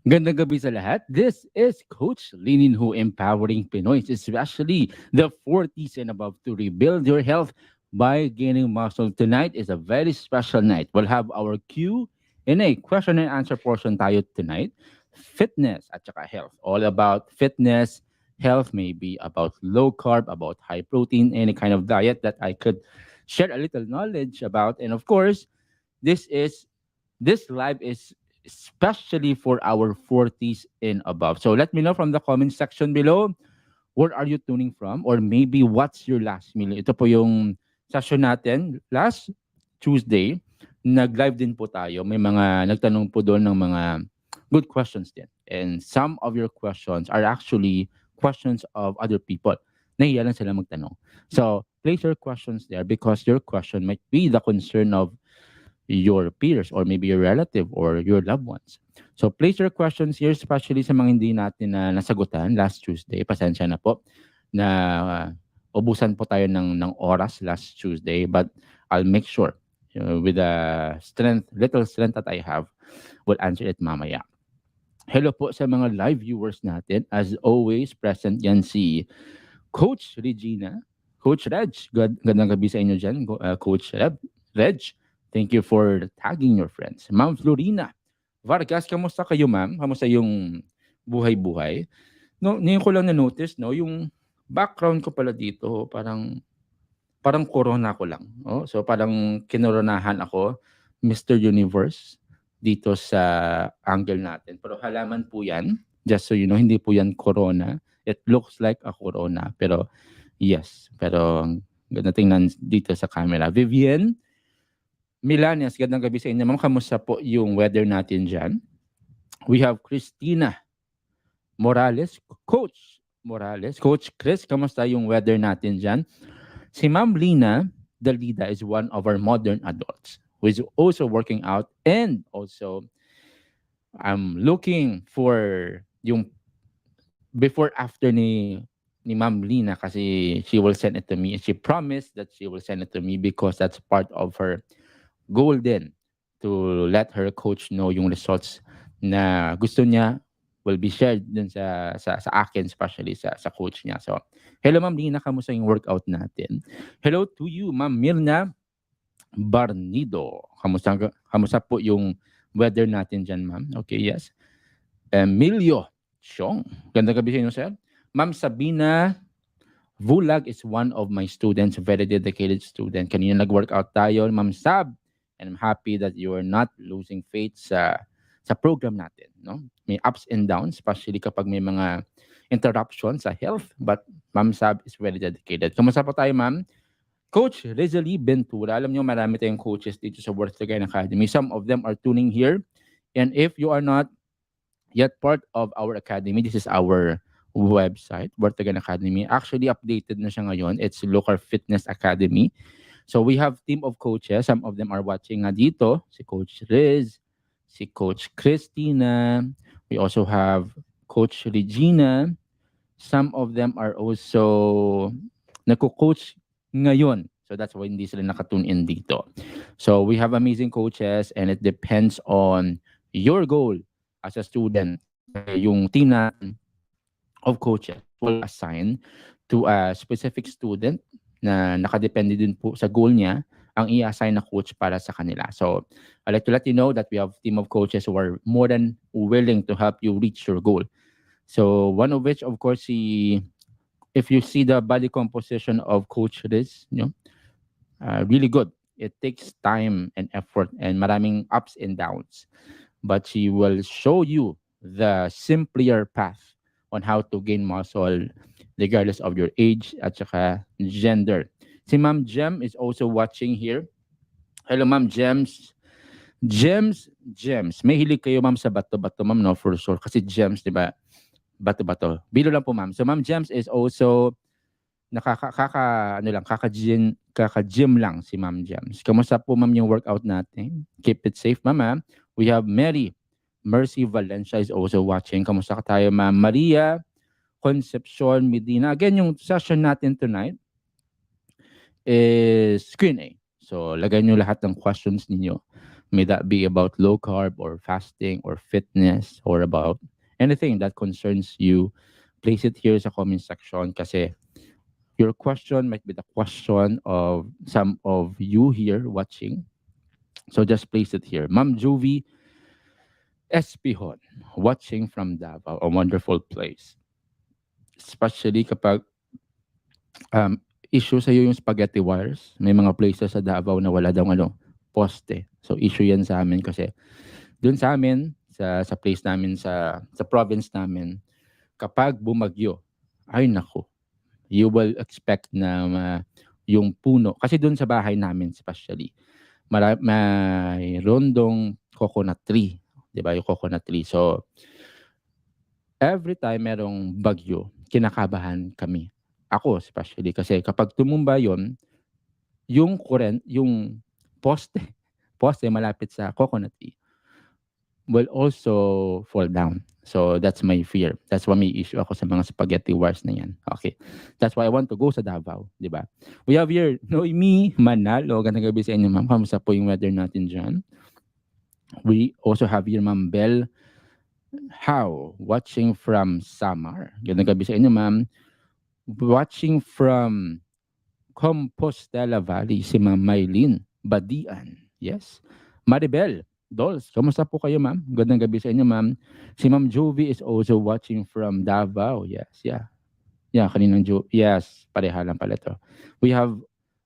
Gandang gabi sa lahat. This is Coach Linin Hu empowering Pinoys, especially the 40s and above to rebuild your health by gaining muscle. Tonight is a very special night. We'll have our Q&A, question and answer portion tayo tonight. Fitness at saka health. All about fitness, health, maybe about low carb, about high protein, any kind of diet that I could share a little knowledge about. And of course, this is this live is especially for our 40s and above. So let me know from the comment section below, where are you tuning from? Or maybe what's your last meal? Ito po yung session natin. Last Tuesday, nag-live din po tayo. May mga nagtanong po doon ng mga good questions din. And some of your questions are actually questions of other people. Nahiya lang sila magtanong. So, place your questions there because your question might be the concern of your peers or maybe your relative or your loved ones. So place your questions here, especially sa mga hindi natin na nasagutan last Tuesday. Pasensya na po na ubusan po tayo ng oras last Tuesday, but I'll make sure with the little strength that I have, we'll answer it mamaya. Hello po sa mga live viewers natin. As always, present yan si Coach Regina. Coach Reg, gandang gabi sa inyo dyan, Coach Reg. Thank you for tagging your friends. Ma'am Florina Vargas, kamusta kayo ma'am? Kamusta yung buhay-buhay? No, ngayon ko lang na-notice, no, yung background ko pala dito, parang corona ko lang. Oh, so parang kinoronahan ako, Mr. Universe, dito sa angle natin. Pero halaman po yan, just so you know, hindi po yan corona. It looks like a corona, pero yes. Pero ganda tingnan dito sa camera. Vivian Milanias, gandang gabi sa inyo. Ma'am, kamusta po yung weather natin dyan? We have Christina Morales. Coach Morales. Coach Chris, kamusta yung weather natin dyan? Si Ma'am Lina Dalida is one of our modern adults who is also working out, and also I'm looking for yung before after ni Ma'am Lina kasi she will send it to me. She promised that she will send it to me because that's part of her goal din to let her coach know yung results na gusto niya will be shared dun sa akin, especially sa coach niya. So, hello Ma'am Lina, kamusta yung workout natin? Hello to you, Ma'am Mirna Barnido. Kamusta po yung weather natin dyan, Ma'am? Okay, yes. Emilio Chong. Ganda gabi sa inyo, sir. Ma'am Sabina Vulag is one of my students, very dedicated student. Kanina nag-workout tayo, Ma'am Sab. And I'm happy that you are not losing faith sa program natin. No? May ups and downs, especially kapag may mga interruptions sa health. But Ma'am Sab is very dedicated. Kamusta po tayo, Ma'am? Coach Rizali Ventura. Alam nyo, marami tayong coaches dito sa Worth Again Academy. Some of them are tuning here. And if you are not yet part of our academy, this is our website, Worth Again Academy. Actually, updated na siya ngayon. It's Local Fitness Academy. So we have team of coaches. Some of them are watching nga dito. Si Coach Riz, si Coach Christina. We also have Coach Regina. Some of them are also nagko-coach ngayon. So that's why hindi sila nakatune in dito. So we have amazing coaches and it depends on your goal as a student. Yung team natin of coaches will assign to a specific student na nakadepende din po sa goal niya ang i-assign na coach para sa kanila. So, I'd like to let you know that we have a team of coaches who are more than willing to help you reach your goal. So, one of which, of course, if you see the body composition of Coach Riz, really good. It takes time and effort and maraming ups and downs. But she will show you the simpler path on how to gain muscle regardless of your age at saka gender. Si Ma'am Jem is also watching here. Hello Ma'am Gems. Gems. May hilig kayo Ma'am sa bato-bato Ma'am, no? For sure. Kasi Gems, di ba? Bato-bato. Bilo lang po Ma'am. So Ma'am Gems is also kaka-gym lang si Ma'am Gems. Kamusta po Ma'am yung workout natin? Keep it safe Ma'am. We have Mercy Valencia is also watching. Kamusta ka tayo Ma'am? Maria Concepcion Medina. Again, yung session natin tonight is Q&A. So, lagay nyo lahat ng questions ninyo May that be about low carb or fasting or fitness or about anything that concerns you. Place it here sa comment section kasi your question might be the question of some of you here watching. So just place it here. Ma'am Juvie Espihon, watching from Davao, a wonderful place. Especially kapag um, issue sa'yo yung spaghetti wires. May mga places sa Davao na wala daw poste. So issue yan sa amin kasi dun sa amin, sa place namin, sa province namin, kapag bumagyo, ay nako, you will expect na yung puno. Kasi dun sa bahay namin especially, may rondong coconut tree. Di ba? Yung coconut tree. So, every time merong bagyo, kinakabahan kami. Ako especially kasi kapag tumumba yon, yung current, yung poste, poste malapit sa coconut tree will also fall down. So that's my fear. That's why may issue ako sa mga spaghetti wars na yan. Okay. That's why I want to go sa Davao, di ba? We have here Noemi Manalo. Gandang gabi sa inyo, ma'am. Kamusta po yung weather natin dyan? We also have here Ma'am Bell How, watching from Samar. Gandang gabi sa inyo, ma'am. Watching from Compostela Valley, si Ma'am Maylin Badian. Yes. Maribel Dolls, kamusta po kayo, ma'am? Gandang gabi sa inyo, ma'am. Si Ma'am Jovi is also watching from Davao. Yes, yeah. Yeah, kaninang yes, pareha lang pala to. We have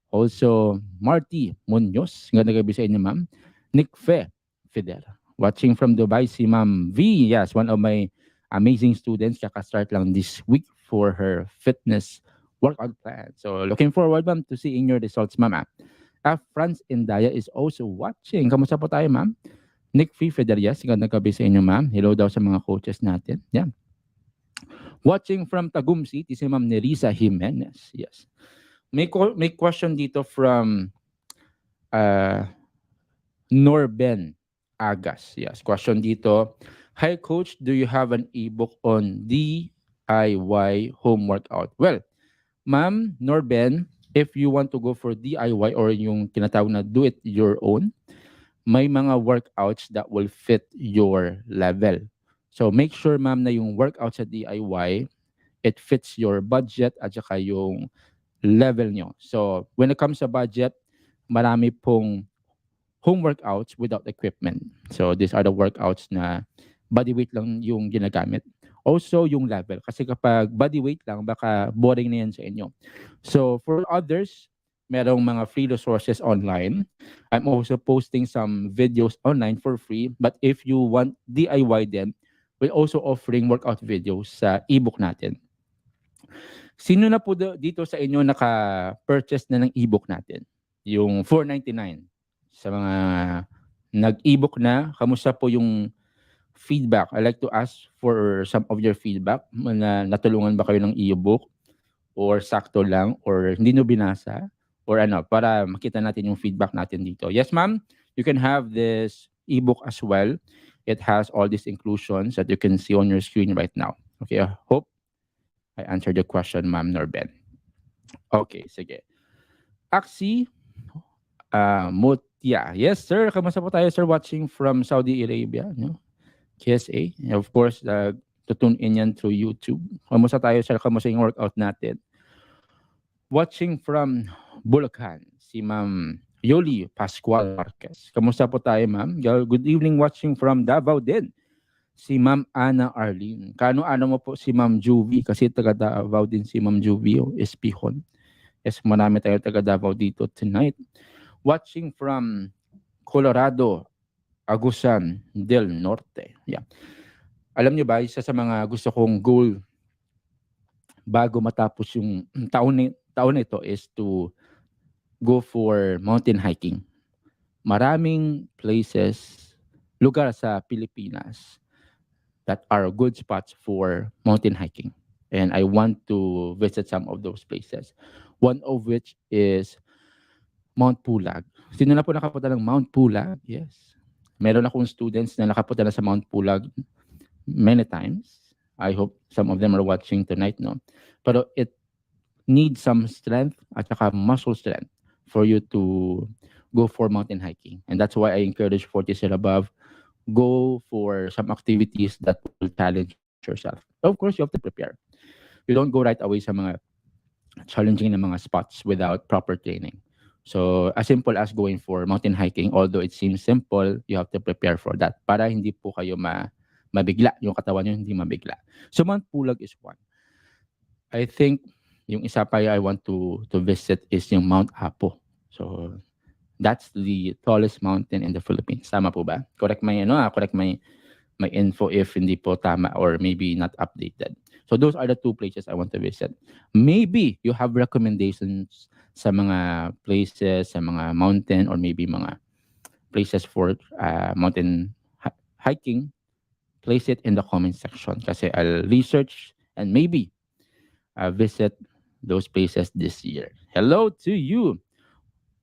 also Marty Munoz. Gandang gabi sa inyo, ma'am. Nick Fidel. Watching from Dubai, si Ma'am V. Yes, one of my amazing students. Kaka-start lang this week for her fitness workout plan. So, looking forward, ma'am, to seeing your results, ma'am. Franz Indaya is also watching. Kamusta po tayo, ma'am? Nick Fidelias, gandang gabi sa inyo, ma'am. Hello daw sa mga coaches natin. Yeah. Watching from Tagum City, si Ma'am Nerissa Jimenez. Yes. May question dito from Norben Agas. Yes. Question dito. Hi, Coach. Do you have an ebook on DIY home workout? Well, Ma'am Norben, if you want to go for DIY or yung tinatawag na do it your own, may mga workouts that will fit your level. So make sure, ma'am, na yung workout sa DIY, it fits your budget at saka yung level nyo. So when it comes sa budget, marami pong home workouts without equipment. So these are the workouts na body weight lang yung ginagamit. Also yung level. Kasi kapag body weight lang, baka boring na yan sa inyo. So for others, merong mga free resources online. I'm also posting some videos online for free. But if you want DIY them, we're also offering workout videos sa ebook natin. Sino na po dito sa inyo naka-purchase na ng ebook natin? Yung $4.99. Sa mga nag-ebook na, kamusta po yung feedback? I like to ask for some of your feedback. Natulungan ba kayo ng ebook? Or sakto lang? Or hindi nyo binasa? Or ano, para makita natin yung feedback natin dito. Yes, ma'am, you can have this ebook as well. It has all these inclusions that you can see on your screen right now. Okay, I hope I answered your question, ma'am Norben. Okay, sige. Aksi Mutia. Yes, sir. Kamusta po tayo, sir, watching from Saudi Arabia? No? KSA. Of course, to tune in yan through YouTube. Kamusta tayo, sir? Kamusta yung workout natin? Watching from Bulacan, si Ma'am Yoli Pascual Marquez. Kamusta po tayo, ma'am? Good evening, watching from Davao din. Si Ma'am Ana Arlene. Kano-ano mo po si Ma'am Juvie? Kasi taga Davao din si Ma'am Juvie, Espihon. Yes, marami tayo taga Davao dito tonight. Watching from Colorado, Agusan del Norte. Yeah. Alam niyo ba, isa sa mga gusto kong goal bago matapos yung taon nito is to go for mountain hiking. Maraming places, lugar sa Pilipinas that are good spots for mountain hiking. And I want to visit some of those places. One of which is Mount Pulag. Sino na po nakapunta ng Mount Pulag? Yes. Meron akong students na nakapunta na sa Mount Pulag many times. I hope some of them are watching tonight, no? Pero it needs some strength at saka muscle strength for you to go for mountain hiking. And that's why I encourage 40s and above, go for some activities that will challenge yourself. Of course, you have to prepare. You don't go right away sa mga challenging na mga spots without proper training. So, as simple as going for mountain hiking, although it seems simple, you have to prepare for that para hindi po kayo mabigla, yung katawan nyo hindi mabigla. So, Mount Pulag is one. I think yung isa pa I want to visit is yung Mount Apo. So, that's the tallest mountain in the Philippines. Tama po ba? Correct correct my info if hindi po tama or maybe not updated. So those are the two places I want to visit. Maybe you have recommendations sa mga places, sa mga mountain or maybe mga places for mountain hiking. Place it in the comment section kasi I'll research and maybe visit those places this year. Hello to you,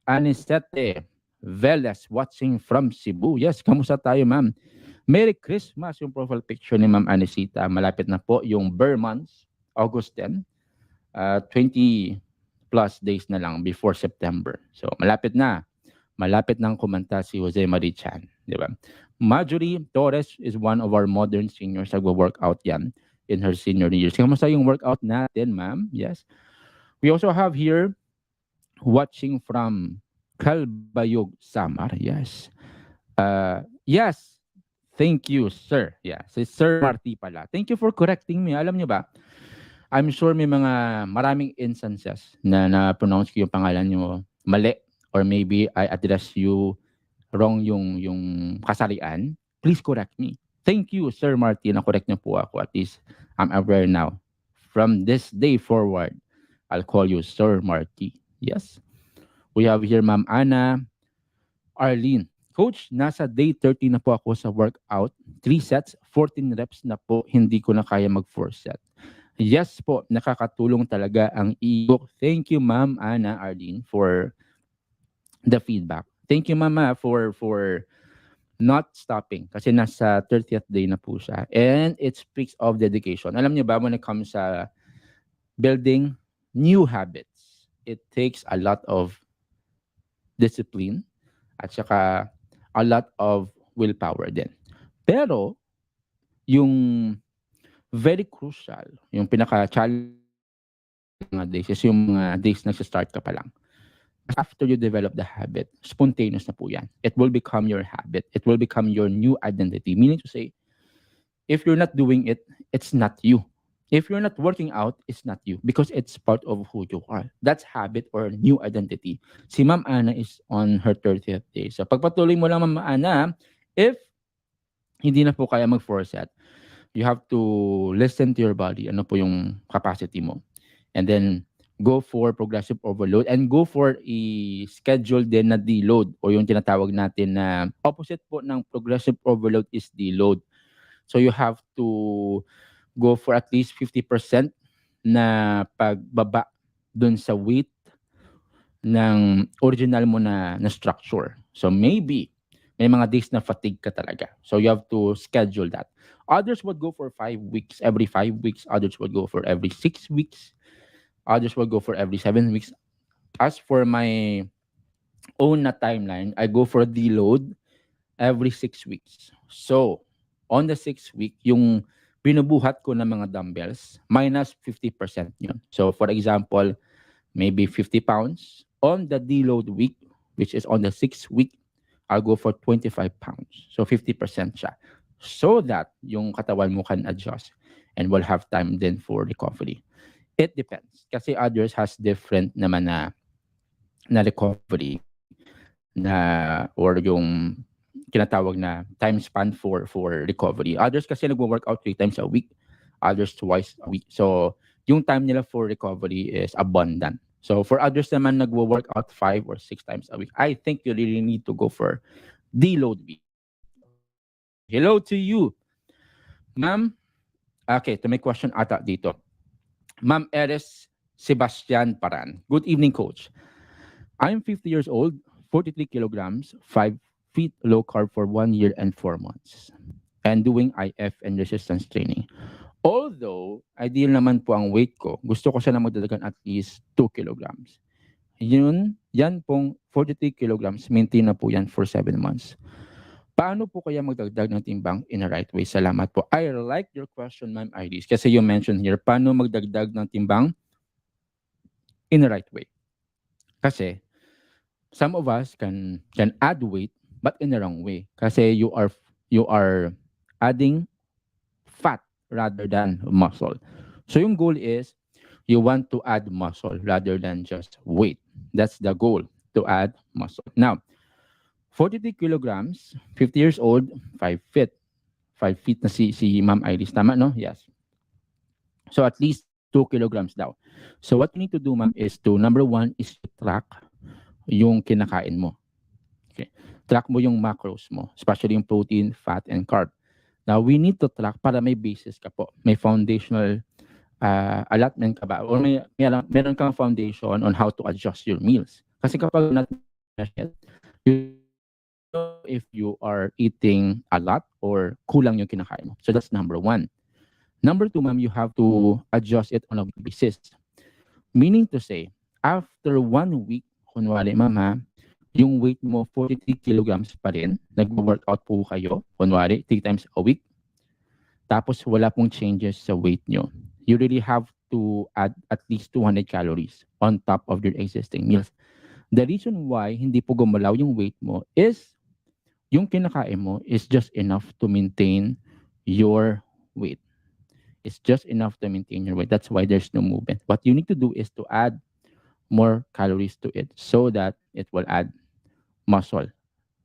Anisete Velas, watching from Cebu. Yes, kamusta tayo, ma'am? Merry Christmas yung profile picture ni Ma'am Anisita. Malapit na po yung Burr months, August 10. 20 plus days na lang before September. So, malapit na. Malapit nang kumanta si Jose Marie Chan. Di ba? Marjorie Torres is one of our modern seniors. Nagwa-workout yan in her senior years. Kamusta yung workout natin, ma'am? Yes. We also have here watching from Calbayog, Samar. Yes. Yes. Thank you, sir. Yeah, si Sir Marty pala. Thank you for correcting me. Alam niyo ba, I'm sure may maraming instances na na-pronounce ko yung pangalan niyo mali or maybe I address you wrong yung kasarian. Please correct me. Thank you, Sir Marty, na correct niyo po ako. At least I'm aware now. From this day forward, I'll call you Sir Marty. Yes. We have here Ma'am Ana, Arlene. Coach, nasa day 30 na po ako sa workout. 3 sets, 14 reps na po. Hindi ko na kaya mag 4 set. Yes po, nakakatulong talaga ang e-book. Thank you, Ma'am Ana Arlene, for the feedback. Thank you, Mama, for not stopping. Kasi nasa 30th day na po siya. And it speaks of dedication. Alam niyo ba, when it comes sa building new habits, it takes a lot of discipline at saka a lot of willpower din. Pero, yung very crucial, yung pinaka-challenge mga days is yung mga days na start ka pa lang. After you develop the habit, spontaneous na po yan. It will become your habit. It will become your new identity. Meaning to say, if you're not doing it, it's not you. If you're not working out, it's not you because it's part of who you are. That's habit or new identity. Si Ma'am Ana is on her 30th day. So pagpatuloy mo lang, Ma'am Ana, if hindi na po kaya mag-4 set, you have to listen to your body. Ano po yung capacity mo. And then go for progressive overload and go for a schedule din na deload o yung tinatawag natin na opposite po ng progressive overload is deload. So you have to go for at least 50% na pagbaba dun sa weight ng original mo na structure. So maybe may mga days na fatigue ka talaga. So you have to schedule that. Others would go for 5 weeks, every 5 weeks. Others would go for every 6 weeks. Others would go for every 7 weeks. As for my own na timeline, I go for deload every 6 weeks. So, on the 6th week, yung binubuhat ko ng mga dumbbells, minus 50% yun. So, for example, maybe 50 pounds. On the deload week, which is on the 6th week, I'll go for 25 pounds. So, 50% siya. So that yung katawan mo can adjust and will have time then for recovery. It depends. Kasi others has different naman na recovery na or yung tinatawag na time span for recovery. Others kasi nagwo-workout 3 times a week, others twice a week. So, yung time nila for recovery is abundant. So, for others naman nagwo-workout 5 or 6 times a week, I think you really need to go for deload week. Okay, hello to you. Ma'am, okay, to may question ata dito. Ma'am Eres Sebastian Paran. Good evening, Coach. I'm 50 years old, 43 kilograms, 5 feet low carb for 1 year and 4 months. And doing IF and resistance training. Although, ideal naman po ang weight ko, gusto ko sana magdadagan at least 2 kilograms. Yan pong 43 kilograms, maintain na po yan for 7 months. Paano po kaya magdagdag ng timbang in a right way? Salamat po. I like your question, Ma'am Iris, kasi you mentioned here, paano magdagdag ng timbang in a right way? Kasi some of us can add weight but in the wrong way. Kasi you are adding fat rather than muscle. So yung goal is you want to add muscle rather than just weight. That's the goal, to add muscle. Now, 43 kilograms, 50 years old, 5 feet. 5 feet na si Ma'am Iris. Tama, no? Yes. So at least 2 kilograms daw. So what you need to do, ma'am, is to, number one, is to track yung kinakain mo. Okay. Track mo yung macros mo, especially yung protein, fat, and carb. Now, we need to track para may basis ka po. May foundational allotment ka ba? Or meron kang foundation on how to adjust your meals. Kasi kapag not you know if you are eating a lot or kulang yung kinakain mo. So that's number one. Number two, ma'am, you have to adjust it on a weekly basis. Meaning to say, after 1 week, kunwari, ma'am, ha, yung weight mo 43 kilograms pa rin, nag-workout po kayo, kunwari, 3 times a week, tapos wala pong changes sa weight nyo, you really have to add at least 200 calories on top of your existing meals. The reason why hindi po gumalaw yung weight mo is yung kinakain mo is just enough to maintain your weight. It's just enough to maintain your weight. That's why there's no movement. What you need to do is to add more calories to it so that it will add muscle,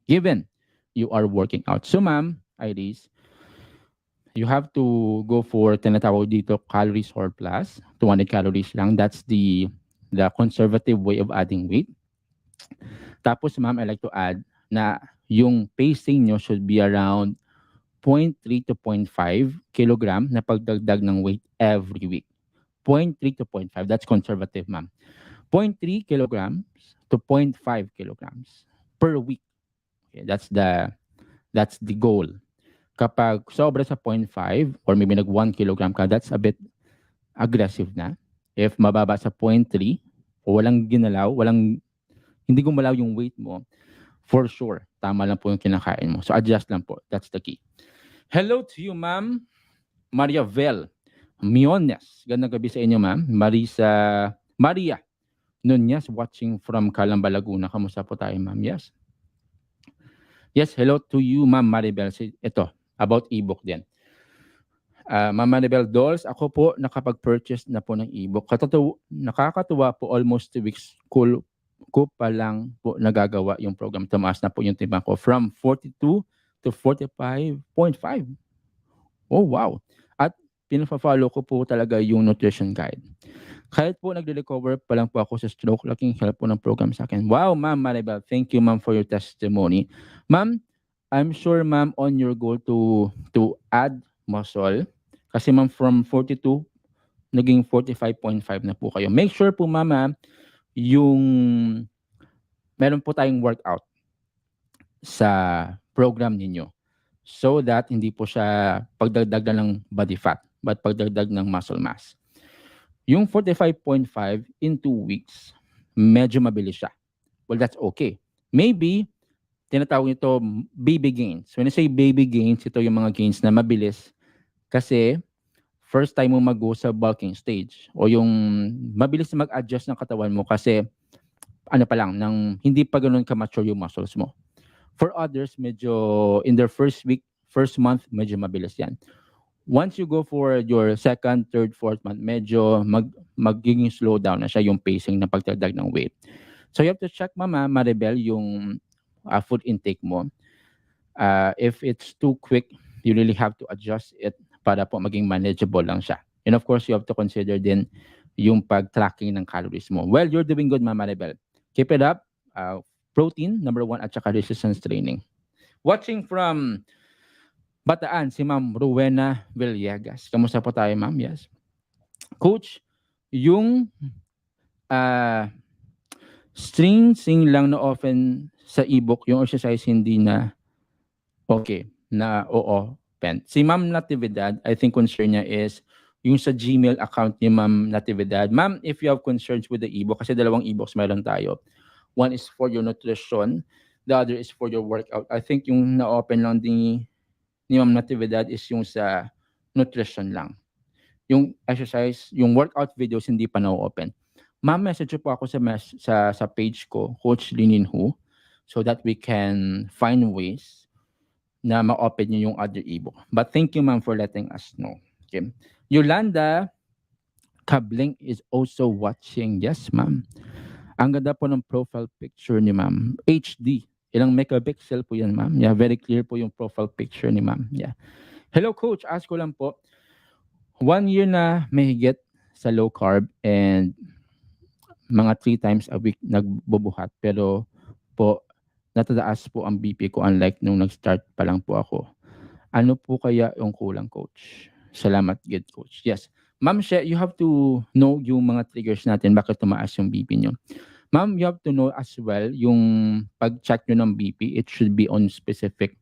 given you are working out. So, ma'am, Iris, you have to go for tinatawag dito calorie surplus, 200 calories lang. That's the conservative way of adding weight. Tapos, ma'am, I like to add na yung pacing nyo should be around 0.3 to 0.5 kilogram na pagdagdag ng weight every week. 0.3 to 0.5, that's conservative, ma'am. 0.3 kilograms to 0.5 kilograms per week. Okay, that's the goal. Kapag sobra sa 0.5 or maybe nag 1 kilogram ka, that's a bit aggressive na. If mababa sa 0.3 o hindi gumalaw yung weight mo, for sure, tama lang po yung kinakain mo. So adjust lang po. That's the key. Hello to you, ma'am. Maria Vel Miones. Gandang gabi sa inyo, ma'am. Maria Nunez watching from Calamba, Laguna. Kamusta po tayo, ma'am? Yes. Yes, hello to you, ma'am Maribel. Ito, about ebook din. Ma'am Maribel Dolls, ako po nakapag-purchase na po ng ebook. Nakakatuwa po, almost 2 weeks ko pa lang po nagagawa yung program. Tumaas na po yung timbang ko from 42 to 45.5. Oh, wow. At pinafollow ko po talaga yung nutrition guide. Kahit po nagre-recover pa lang po ako sa stroke, laking help po ng program sa akin. Wow, Ma'am Maribel. Thank you, ma'am, for your testimony. Ma'am, I'm sure, ma'am, on your goal to add muscle, kasi ma'am, from 42, naging 45.5 na po kayo. Make sure po, ma'am, yung meron po tayong workout sa program ninyo so that hindi po siya pagdagdag na ng body fat but pagdagdag ng muscle mass. Yung 45.5 in 2 weeks, medyo mabilis siya. Well, that's okay. Maybe, tinatawag nito baby gains. When I say baby gains, ito yung mga gains na mabilis kasi first time mo mag-go sa bulking stage o yung mabilis na mag-adjust ng katawan mo kasi ano pa lang, hindi pa ganun ka-mature yung muscles mo. For others, medyo in their first week, first month, medyo mabilis yan. Once you go for your second, third, fourth month, medyo magiging slow down na siya yung pacing ng pagdagdag ng weight. So you have to check, Mama Maribel, yung food intake mo. If it's too quick, you really have to adjust it para po maging manageable lang siya. And of course, you have to consider din yung pag-tracking ng calories mo. Well, you're doing good, Mama Maribel. Keep it up. Protein, number 1, at saka resistance training. Watching from Bataan, si Ma'am Rowena Villegas. Kamusta po tayo, ma'am? Yes. Coach, yung string lang na often sa ebook, yung exercise hindi na okay, na oo, pen. Si Ma'am Natividad, I think concern niya is yung sa Gmail account ni Ma'am Natividad. Ma'am, if you have concerns with the ebook, kasi dalawang ebooks meron tayo. One is for your nutrition, the other is for your workout. I think yung na-open lang ni Ma'am Natividad is yung sa nutrition lang. Yung exercise, yung workout videos hindi pa na-open. Ma'am, message po ako sa page ko, Coach Linin Hu, so that we can find ways na ma-open nyo yung other ebook. But thank you, ma'am, for letting us know. Okay. Yolanda Kabling is also watching. Yes, ma'am. Ang ganda po ng profile picture ni ma'am. HD. Ilang megapixel po yan, ma'am? Yeah, very clear po yung profile picture ni ma'am. Yeah. Hello, coach. Ask ko lang po. 1 year na mahigit sa low carb and mga 3 times a week nagbubuhat. Pero po, natataas po ang BP ko unlike nung nag-start pa lang po ako. Ano po kaya yung kulang, coach? Salamat, good coach. Yes. Ma'am She, you have to know yung mga triggers natin bakit tumaas yung BP nyo. Ma'am, you have to know as well yung pag-check nyo ng BP, it should be on specific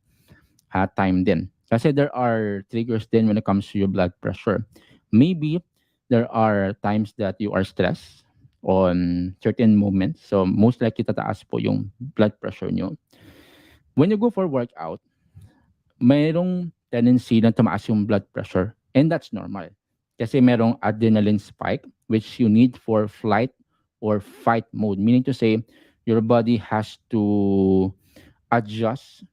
time din. Kasi there are triggers din when it comes to your blood pressure. Maybe there are times that you are stressed on certain moments. So most likely tataas po yung blood pressure nyo. When you go for workout, mayroong tendency na tumaas yung blood pressure and that's normal. Kasi merong adrenaline spike which you need for flight or fight mode. Meaning to say, your body has to adjust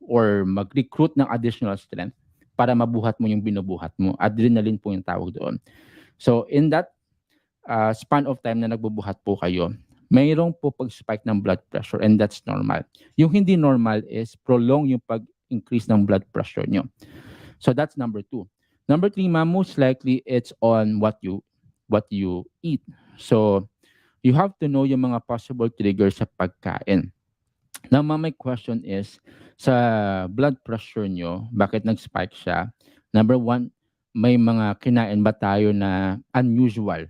or mag-recruit ng additional strength para mabuhat mo yung binubuhat mo. Adrenaline po yung tawag doon. So in that span of time na nagbubuhat po kayo, mayroong po pag-spike ng blood pressure and that's normal. Yung hindi normal is prolong yung pag-increase ng blood pressure nyo. So that's number 2. Number 3, ma'am, most likely it's on what you eat. So you have to know yung mga possible triggers sa pagkain. Now, ma'am, my question is, sa blood pressure nyo, bakit nag-spike siya? Number 1, may mga kinain ba tayo na unusual?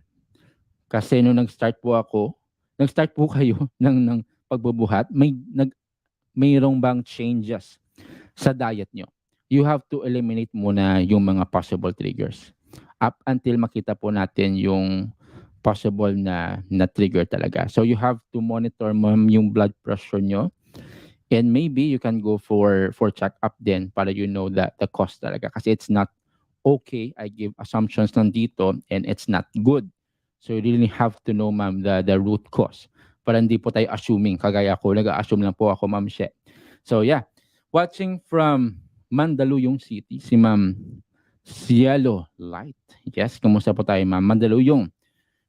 Kasi nung nag-start po kayo ng pagbubuhat, mayroong bang changes sa diet nyo? You have to eliminate muna yung mga possible triggers up until makita po natin yung possible na trigger talaga. So you have to monitor mo yung blood pressure nyo and maybe you can go for check-up din para you know that the cause talaga. Kasi it's not okay. I give assumptions nandito and it's not good. So you really have to know, ma'am, the root cause. Para hindi po tayo assuming. Kagaya ko, nag-assume lang po ako, ma'am She. So yeah, watching from Mandaluyong City, si Ma'am Cielo Light. Yes, kumusta po tayo, Ma'am? Mandaluyong.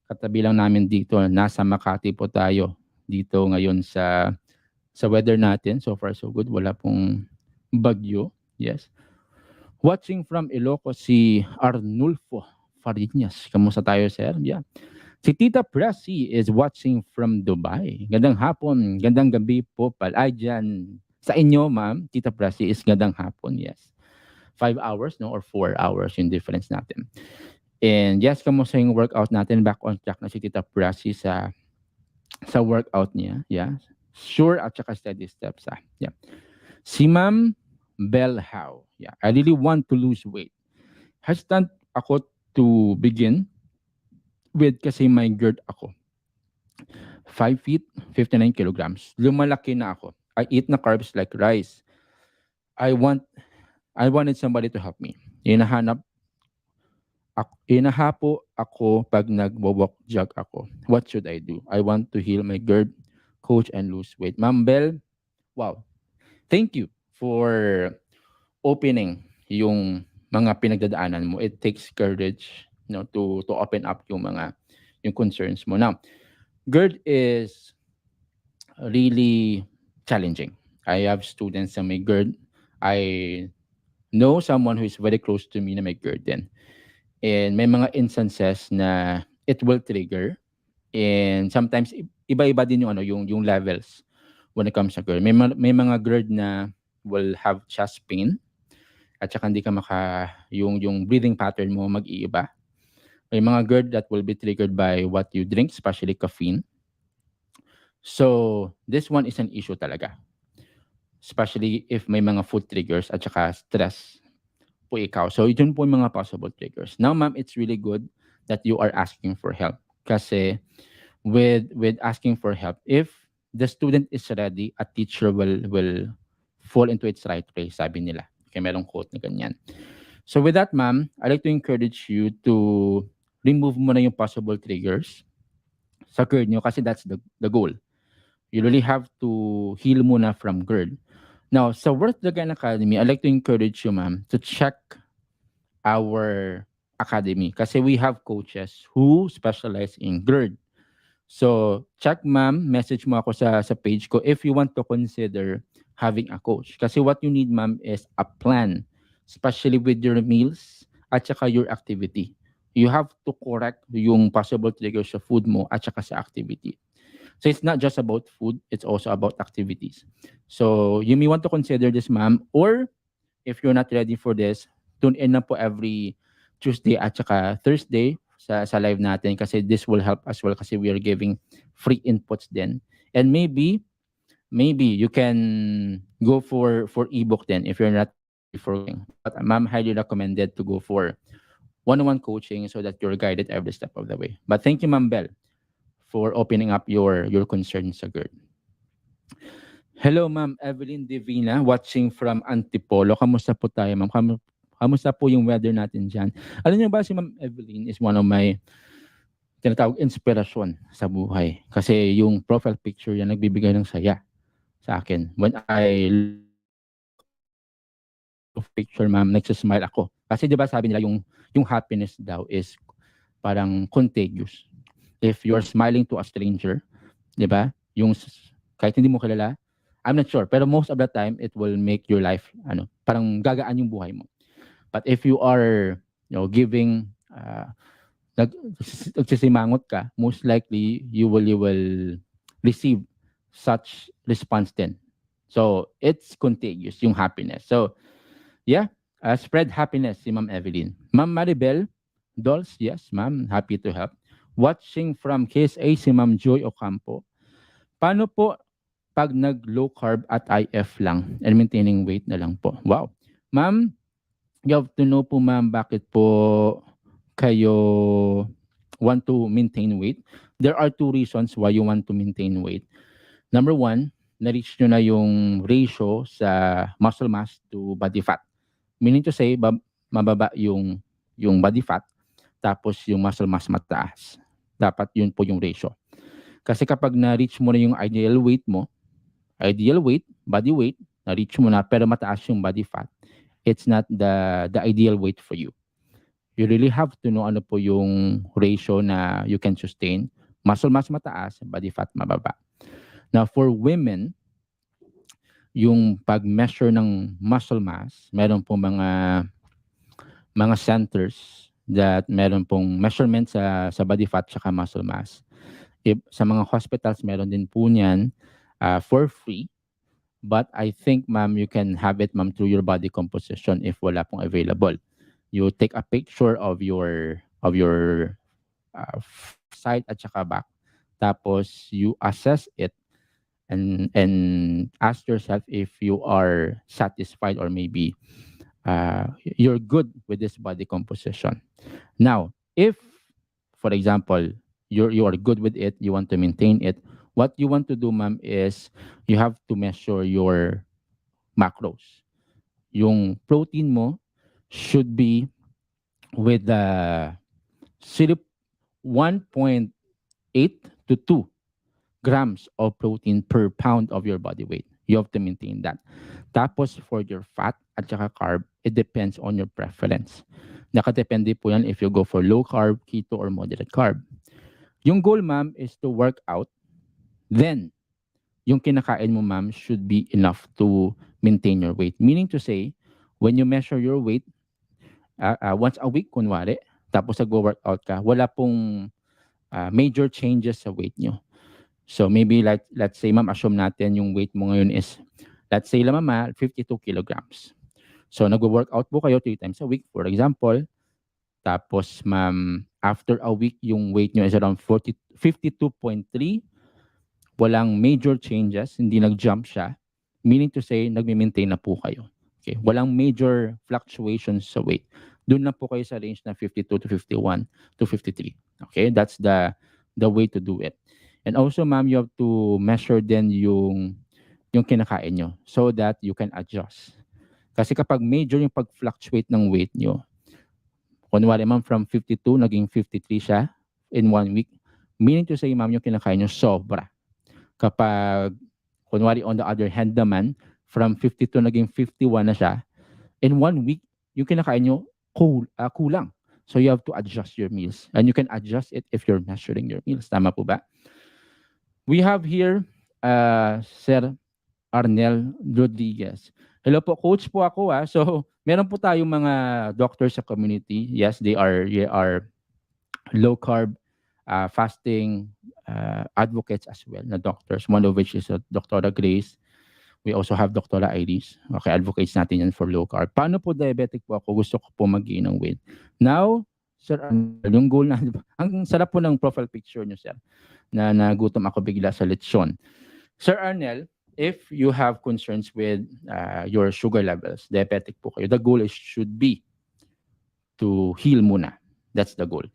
Katabi lang namin dito, nasa Makati po tayo dito ngayon sa weather natin. So far, so good. Wala pong bagyo. Yes. Watching from Ilocos, si Arnulfo Farinas. Kamusta tayo, sir? Yeah. Si Tita Pressy is watching from Dubai. Gandang hapon, gandang gabi po pala. Ay, dyan. Sa inyo, ma'am, Tita Pressy, is gandang hapon, yes. 5 hours, no? Or 4 hours yung difference natin. And yes, kamusta yung workout natin? Back on track na si Tita Pressy sa workout niya. Yeah. Sure at saka steady steps. Yeah. Si Ma'am Belhow. Yeah. I really want to lose weight. Hesitant ako to begin with kasi may GERD ako. 5 feet, 59 kilograms. Lumalaki na ako. I eat na carbs like rice. I wanted somebody to help me. Inahapo ako pag nagwo-walk jog ako. What should I do? I want to heal my GERD, coach, and lose weight. Ma'am Bell, wow. Thank you for opening yung mga pinagdadaanan mo. It takes courage, to open up yung concerns mo. Now, GERD is really challenging. I have students na may GERD. I know someone who is very close to me na may GERD din. And may mga instances na it will trigger. And sometimes iba-iba din yung levels when it comes to GERD. May mga GERD na will have chest pain at saka hindi ka yung breathing pattern mo mag-iiba. May mga GERD that will be triggered by what you drink, especially caffeine. So, this one is an issue talaga. Especially if may mga food triggers at saka stress po ikaw. So, yun po yung mga possible triggers. Now, ma'am, it's really good that you are asking for help. Kasi with asking for help, if the student is ready, a teacher will fall into its right place, sabi nila. Okay, merong quote na ganyan. So with that, ma'am, I'd like to encourage you to remove mo na yung possible triggers sa GERD nyo kasi that's the goal. You really have to heal muna from GERD. Now, sa Worth the Gun Academy, I'd like to encourage you, ma'am, to check our academy kasi we have coaches who specialize in GERD. So, check ma'am, message mo ako sa page ko if you want to consider having a coach. Kasi what you need ma'am is a plan, especially with your meals at saka your activity. You have to correct yung possible triggers sa food mo at saka sa activity. So it's not just about food, it's also about activities. So you may want to consider this ma'am, or if you're not ready for this, tune in na po every Tuesday at saka Thursday sa live natin kasi this will help as well kasi we are giving free inputs then. And maybe you can go for ebook then if you're not ready for going. But ma'am highly recommended to go for one-on-one coaching so that you're guided every step of the way. But thank you, Ma'am Bell, for opening up your concerns sa GERD. Hello, Ma'am Evelyn Divina, watching from Antipolo. Kamusta po tayo, Ma'am? Kamusta po yung weather natin dyan? Alam niyo ba, si Ma'am Evelyn is one of my tinatawag inspirasyon sa buhay. Kasi yung profile picture yan, nagbibigay ng saya sa akin. When I look picture, Ma'am, nagsasmile ako. Kasi di ba sabi nila yung happiness daw is parang contagious. If you're smiling to a stranger, di ba? Yung kahit hindi mo kilala, I'm not sure, pero most of the time it will make your life parang gagaan yung buhay mo. But if you are giving nagsisimangot ka, most likely you will receive such response then. So it's contagious yung happiness. So yeah, spread happiness si Ma'am Evelyn. Ma'am Maribel Dolls, yes ma'am, happy to help. Watching from KSA si Ma'am Joy Ocampo. Paano po pag nag-low carb at IF lang and maintaining weight na lang po? Wow. Ma'am, you have to know po ma'am bakit po kayo want to maintain weight. There are two reasons why you want to maintain weight. Number one, na-reach nyo na yung ratio sa muscle mass to body fat. Meaning to say, mababa yung body fat, tapos yung muscle mass mataas. Dapat yun po yung ratio. Kasi kapag na-reach mo na yung ideal weight mo, body weight, na-reach mo na pero mataas yung body fat, it's not the ideal weight for you. You really have to know ano po yung ratio na you can sustain. Muscle mass mataas, body fat mababa. Now, for women, yung pag-measure ng muscle mass, meron po mga centers that meron pong measurement sa body fat saka muscle mass. Sa mga hospitals, meron din po niyan for free. But I think, ma'am, you can have it, ma'am, through your body composition if wala pong available. You take a picture of your side at saka back. Tapos you assess it and ask yourself if you are satisfied or maybe you're good with this body composition. Now, if, for example, you are good with it, you want to maintain it, what you want to do, ma'am, is you have to measure your macros. Yung protein mo should be with the 1.8 to 2 grams of protein per pound of your body weight. You have to maintain that. Tapos for your fat at saka carb, it depends on your preference. Nakadepende po yan if you go for low carb, keto, or moderate carb. Yung goal, ma'am, is to work out. Then, yung kinakain mo, ma'am, should be enough to maintain your weight. Meaning to say, when you measure your weight, once a week, kunwari, tapos nag-workout ka, wala pong major changes sa weight nyo. So maybe let's say, ma'am, assume natin yung weight mo ngayon is, let's say lang, ma'am, 52 kilograms. So nag-workout po kayo 3 times a week, for example. Tapos, ma'am, after a week, yung weight nyo is around 52.3. Walang major changes, hindi nag-jump siya. Meaning to say, nag-maintain na po kayo. Okay? Walang major fluctuations sa weight. Doon lang po kayo sa range na 52 to 51 to 53. Okay? That's the way to do it. And also, ma'am, you have to measure din yung kinakain nyo so that you can adjust. Kasi kapag major yung pag-fluctuate ng weight nyo, kunwari ma'am from 52 naging 53 siya in 1 week, meaning to say ma'am yung kinakain nyo sobra. Kapag kunwari on the other hand naman, from 52 naging 51 na siya, in 1 week, yung kinakain nyo kulang. So you have to adjust your meals. And you can adjust it if you're measuring your meals. Tama po ba? We have here, Sir Arnel Rodriguez. Hello po, coach po ako. So, meron po tayong mga doctors sa community. Yes, they are low carb, fasting advocates as well na doctors. One of which is Dr. Grace. We also have Dr. Iris. Okay, advocates natin yan for low carb. Paano po diabetic po ako? Gusto ko po mag-gain ng weight. Now, Sir Arnel, yung goal na, ang sarap po ng profile picture nyo, sir, na nagutom ako bigla sa lechon. Sir Arnel, if you have concerns with your sugar levels, diabetic po kayo, the goal should be to heal muna. That's the goal.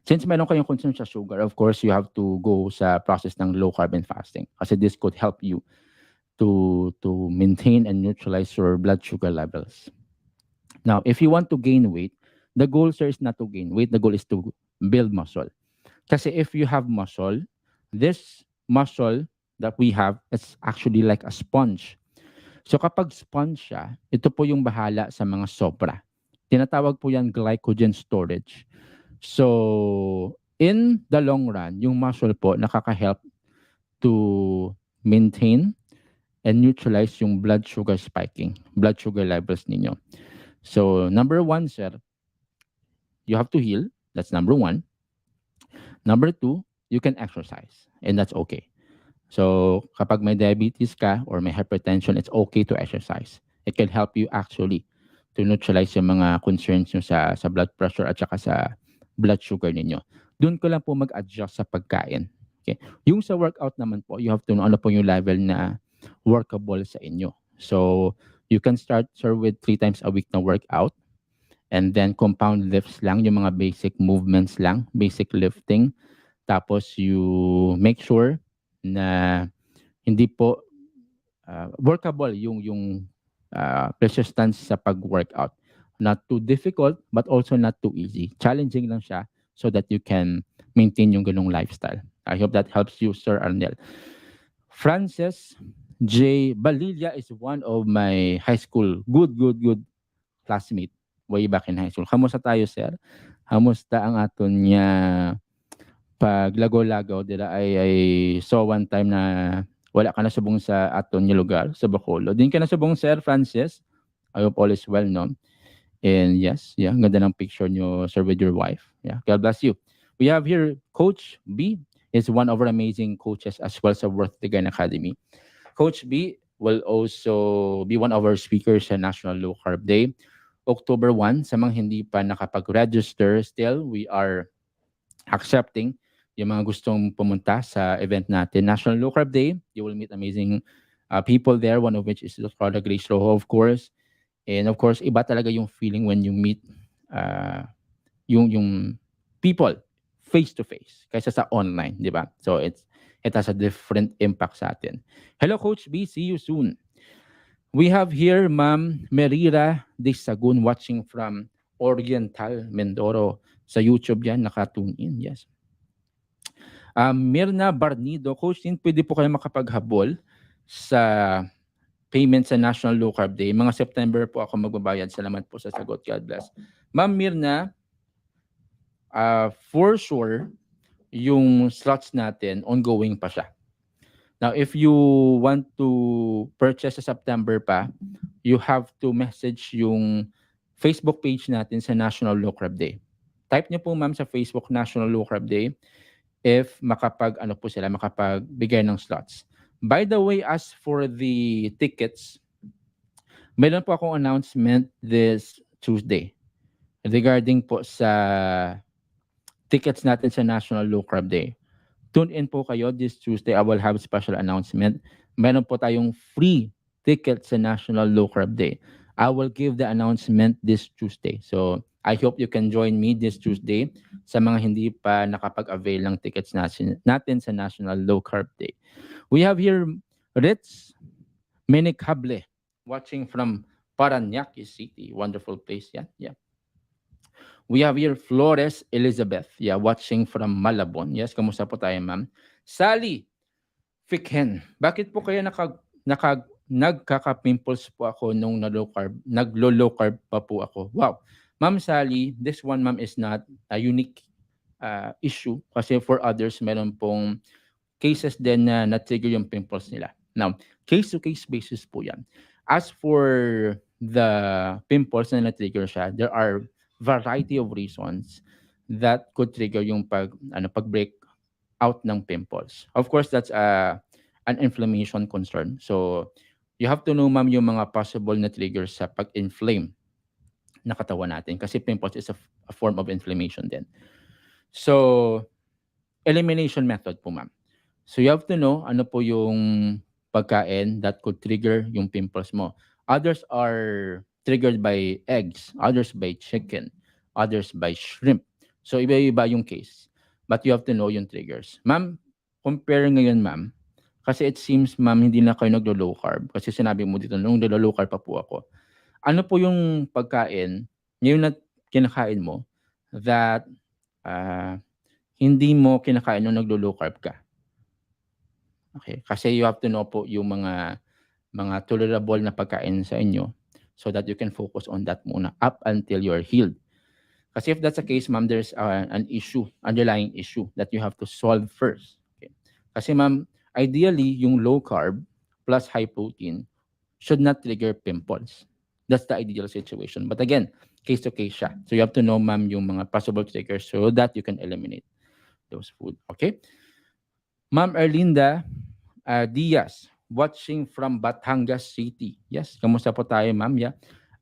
Since meron kayong concern sa sugar, of course, you have to go sa process ng low carb and fasting kasi this could help you to maintain and neutralize your blood sugar levels. Now, if you want to gain weight, the goal, sir, is not to gain weight. The goal is to build muscle. Kasi if you have muscle, this muscle that we have is actually like a sponge. So kapag sponge siya, ito po yung bahala sa mga sobra. Tinatawag po yan glycogen storage. So in the long run, yung muscle po nakaka-help to maintain and neutralize yung blood sugar spiking, blood sugar levels ninyo. So number one, sir, you have to heal. That's number one. Number two, you can exercise and that's okay. So kapag may diabetes ka or may hypertension, it's okay to exercise. It can help you actually to neutralize yung mga concerns nyo sa blood pressure at saka sa blood sugar ninyo. Doon ko lang po mag-adjust sa pagkain. Okay? Yung sa workout naman po, you have to know ano po yung level na workable sa inyo. So you can start, sir, with 3 times a week na workout and then compound lifts lang, yung mga basic movements lang, basic lifting. Tapos you make sure na hindi po workable yung persistence sa pag-workout. Not too difficult, but also not too easy. Challenging lang siya so that you can maintain yung ganung lifestyle. I hope that helps you, Sir Arnel. Frances J. Balilla is one of my high school good classmate way back in high school. Kamusta tayo, sir? Kamusta ang aton niya pag lagaw-lagaw dila ay saw one time na wala ka na subong sa aton niya lugar sa Bacolod. Din ka na subong, Sir Francis. I hope all is well, no? And yes, yeah, ganda ng picture nyo, sir, with your wife. Yeah, God bless you. We have here Coach B is one of our amazing coaches as well sa Worth the Gain Academy. Coach B will also be one of our speakers sa National Low Carb Day. October 1, sa mga hindi pa nakapag-register, still, we are accepting yung mga gustong pumunta sa event natin. National Low Carb Day, you will meet amazing people there, one of which is Dr. Grace Rojo, of course. And of course, iba talaga yung feeling when you meet yung people face-to-face kaysa sa online, di ba? So it has a different impact sa atin. Hello, Coach B. See you soon. We have here Ma'am Merira de Sagun watching from Oriental, Mindoro. Sa YouTube yan, nakatune in. Yes. Mirna Barnido, Coach, pwede po kayo makapaghabol sa payment sa National Low Carb Day. Mga September po ako magbabayad. Salamat po sa sagot. God bless. Ma'am Mirna, for sure, yung slots natin, ongoing pa siya. Now, if you want to purchase sa September pa, you have to message yung Facebook page natin sa National Low Carb Day. Type niyo po, ma'am, sa Facebook National Low Carb Day if makapagbigay ng slots. By the way, as for the tickets, mayroon po akong announcement this Tuesday regarding po sa tickets natin sa National Low Carb Day. Tune in po kayo this Tuesday. I will have a special announcement. Meron po tayong free tickets sa National Low Carb Day. I will give the announcement this Tuesday. So, I hope you can join me this Tuesday sa mga hindi pa nakapag-avail ng tickets natin sa National Low Carb Day. We have here Ritz Menicable watching from Parañaque City. Wonderful place. Yeah, yeah. We have here Flores Elizabeth. Yeah, watching from Malabon. Yes, kamusta po tayo, ma'am? Sally Fikhen. Bakit po kaya nagkaka-pimples po ako nung naglo-low carb pa po ako? Wow. Ma'am Sally, this one, ma'am, is not a unique issue kasi for others meron pong cases din na na-trigger yung pimples nila. Now, case-to-case basis po yan. As for the pimples na na-trigger siya, there are variety of reasons that could trigger yung pag-break out ng pimples. Of course, that's an inflammation concern. So, you have to know, ma'am, yung mga possible na triggers sa pag-inflame na katawan natin kasi pimples is a form of inflammation din. So, elimination method po, ma'am. So, you have to know ano po yung pagkain that could trigger yung pimples mo. Others are triggered by eggs, others by chicken, others by shrimp. So, iba-iba yung case. But you have to know yung triggers. Ma'am, compare ngayon, ma'am, kasi it seems, ma'am, hindi na kayo naglo-low carb. Kasi sinabi mo dito, nung naglo-low carb pa po ako. Ano po yung pagkain, ngayon na kinakain mo, that hindi mo kinakain nung naglo-low carb ka? Okay, kasi you have to know po yung mga tolerable na pagkain sa inyo so that you can focus on that muna up until you're healed. Kasi if that's the case, ma'am, there's an issue, underlying issue that you have to solve first. Okay. Kasi ma'am, ideally, yung low carb plus high protein should not trigger pimples. That's the ideal situation. But again, case to case siya. So you have to know, ma'am, yung mga possible triggers so that you can eliminate those food. Okay? Ma'am Erlinda Diaz, watching from Batangas City. Yes, kamusta po tayo, ma'am? Yeah.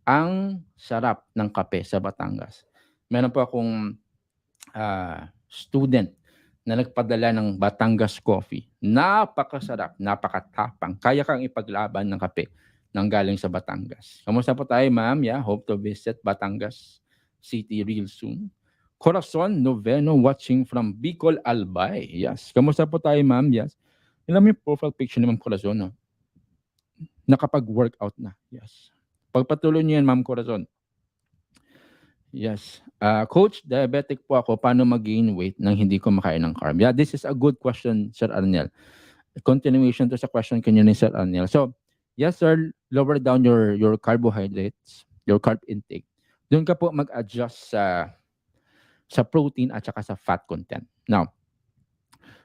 Ang sarap ng kape sa Batangas. Meron po akong student na nagpadala ng Batangas coffee. Napakasarap, napakatapang. Kaya kang ipaglaban ng kape nang galing sa Batangas. Kamusta po tayo, ma'am? Yeah, hope to visit Batangas City real soon. Corazon Noveno watching from Bicol, Albay. Yes. Kamusta po tayo, ma'am? Yes. Ilan yung profile picture ni Ma'am Corazon, no? Nakapag-workout na. Yes. Pagpatuloy niyo yan, Ma'am Corazon. Yes. Coach, diabetic po ako. Paano mag-gain weight nang hindi ko makain ng carb? Yeah, this is a good question, Sir Arnel. Continuation to sa question kanina ni Sir Arnel. So, yes, sir, lower down your carbohydrates, your carb intake. Doon ka po mag-adjust sa protein at saka sa fat content. Now,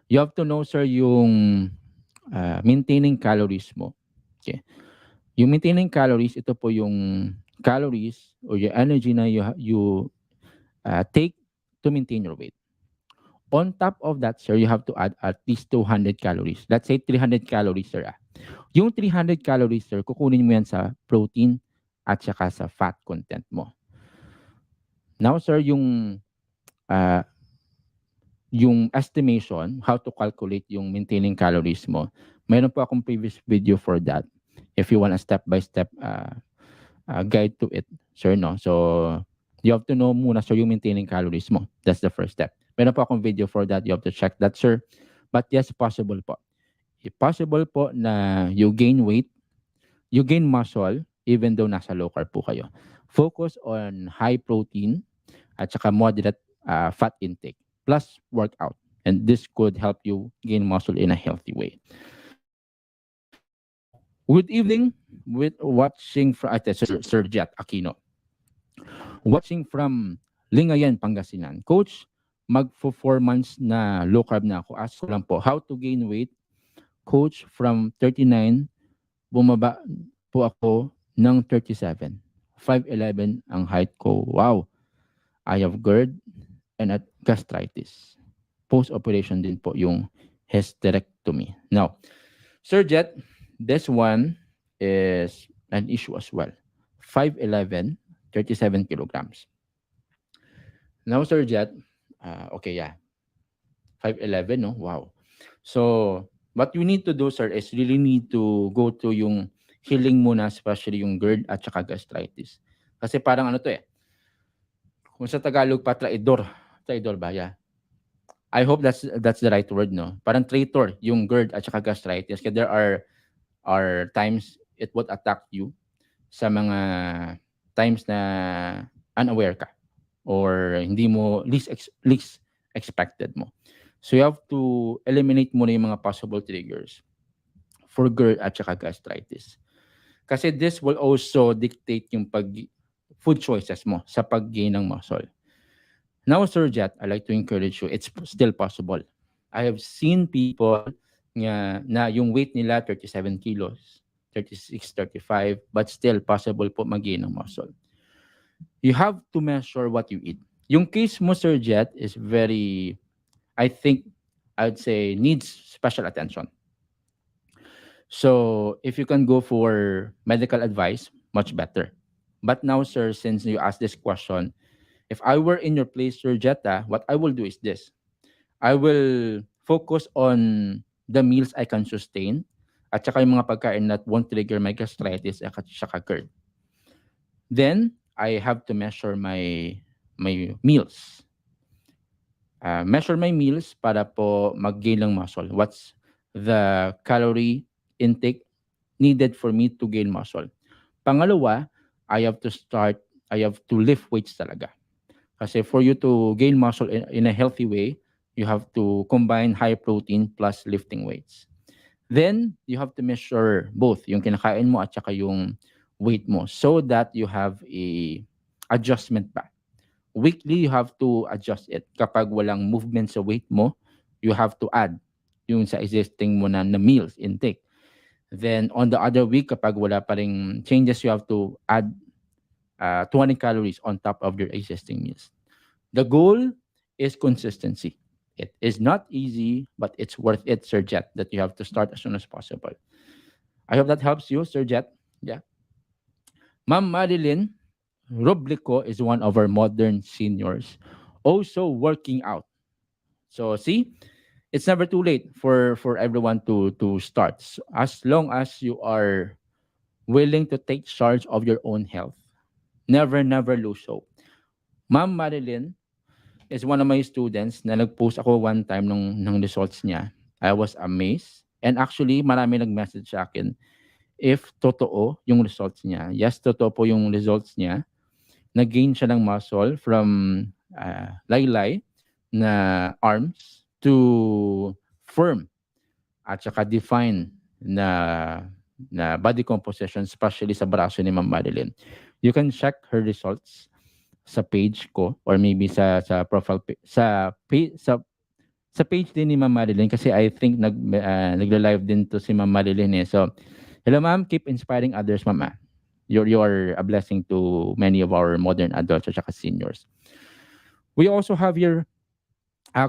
you have to know, sir, yung maintaining calories mo. Okay. Yung maintaining calories, ito po yung calories or your energy na you take to maintain your weight. On top of that, sir, you have to add at least 200 calories. Let's say 300 calories, sir. Yung 300 calories, sir, kukunin mo yan sa protein at saka sa fat content mo. Now, sir, yung estimation, how to calculate yung maintaining calories mo, mayroon po akong previous video for that. If you want a step-by-step guide to it, sir, no? So, you have to know muna, sir, yung maintaining calories mo. That's the first step. Mayroon po akong video for that. You have to check that, sir. But yes, possible po. Possible po na you gain weight, you gain muscle, even though nasa low carb po kayo. Focus on high protein at saka moderate fat intake plus workout. And this could help you gain muscle in a healthy way. Good evening with watching from Sir Jet Aquino. Watching from Lingayen, Pangasinan. Coach, mag-4 months na low carb na ako. Ask ko lang po, how to gain weight? Coach, from 39, bumaba po ako ng 37. 5'11 ang height ko. Wow. I have GERD and at gastritis. Post-operation din po yung hysterectomy. Now, Sir Jet, this one is an issue as well. 5'11", 37 kilograms. Now, Sir Jet, okay, yeah. 5'11", no? Wow. So, what you need to do, sir, is really need to go to yung healing muna, especially yung GERD at saka gastritis. Kasi parang ano to eh, kung sa Tagalog pa, traidor. Traidor ba? Yeah. I hope that's the right word, no? Parang traitor yung GERD at saka gastritis. Kasi there are times it would attack you sa mga times na unaware ka or hindi mo least expected mo. So you have to eliminate muna yung mga possible triggers for GERD at saka gastritis. Kasi this will also dictate yung food choices mo sa pag-gain ng muscle. Now, Sir Jet, I like to encourage you, it's still possible. I have seen people na yung weight nila 37 kilos, 36, 35, but still possible po mag-gain ng muscle. You have to measure what you eat. Yung case mo, Sir Jet, is very, I think, I'd say, needs special attention. So, if you can go for medical advice, much better. But now, sir, since you asked this question, if I were in your place, Sir Jetta, what I will do is this. I will focus on the meals I can sustain at saka yung mga pagkain that won't trigger my gastritis at saka GERD. Then, I have to measure my meals. Measure my meals para po mag-gain ng muscle. What's the calorie intake needed for me to gain muscle? Pangalawa, I have to lift weights talaga. Kasi for you to gain muscle in a healthy way, you have to combine high protein plus lifting weights. Then, you have to measure both, yung kinakain mo at saka yung weight mo so that you have a adjustment pa. Weekly, you have to adjust it. Kapag walang movement sa weight mo, you have to add yung sa existing mo na meals intake. Then, on the other week, kapag wala pa ring changes, you have to add 20 calories on top of your existing meals. The goal is consistency. It is not easy, but it's worth it, Sir Jet, that you have to start as soon as possible. I hope that helps you, Sir Jet. Yeah. Ma'am Marilyn Roblico is one of our modern seniors, also working out. So see, it's never too late for everyone to start. As long as you are willing to take charge of your own health, never lose hope. Ma'am Marilyn is one of my students na nag-post ako one time ng results niya. I was amazed. And actually, marami nag-message sa akin if totoo yung results niya. Yes, totoo po yung results niya. Nag-gain siya ng muscle from laylay na arms to firm at saka define na body composition, especially sa braso ni Ma'am Marilyn. You can check her results sa page ko or maybe sa profile sa page din ni Ma'am Marilyn kasi I think nagla-live din to si Ma'am Marilyn eh. So, hello ma'am, keep inspiring others, ma'am. You're a blessing to many of our modern adults at saka seniors. We also have here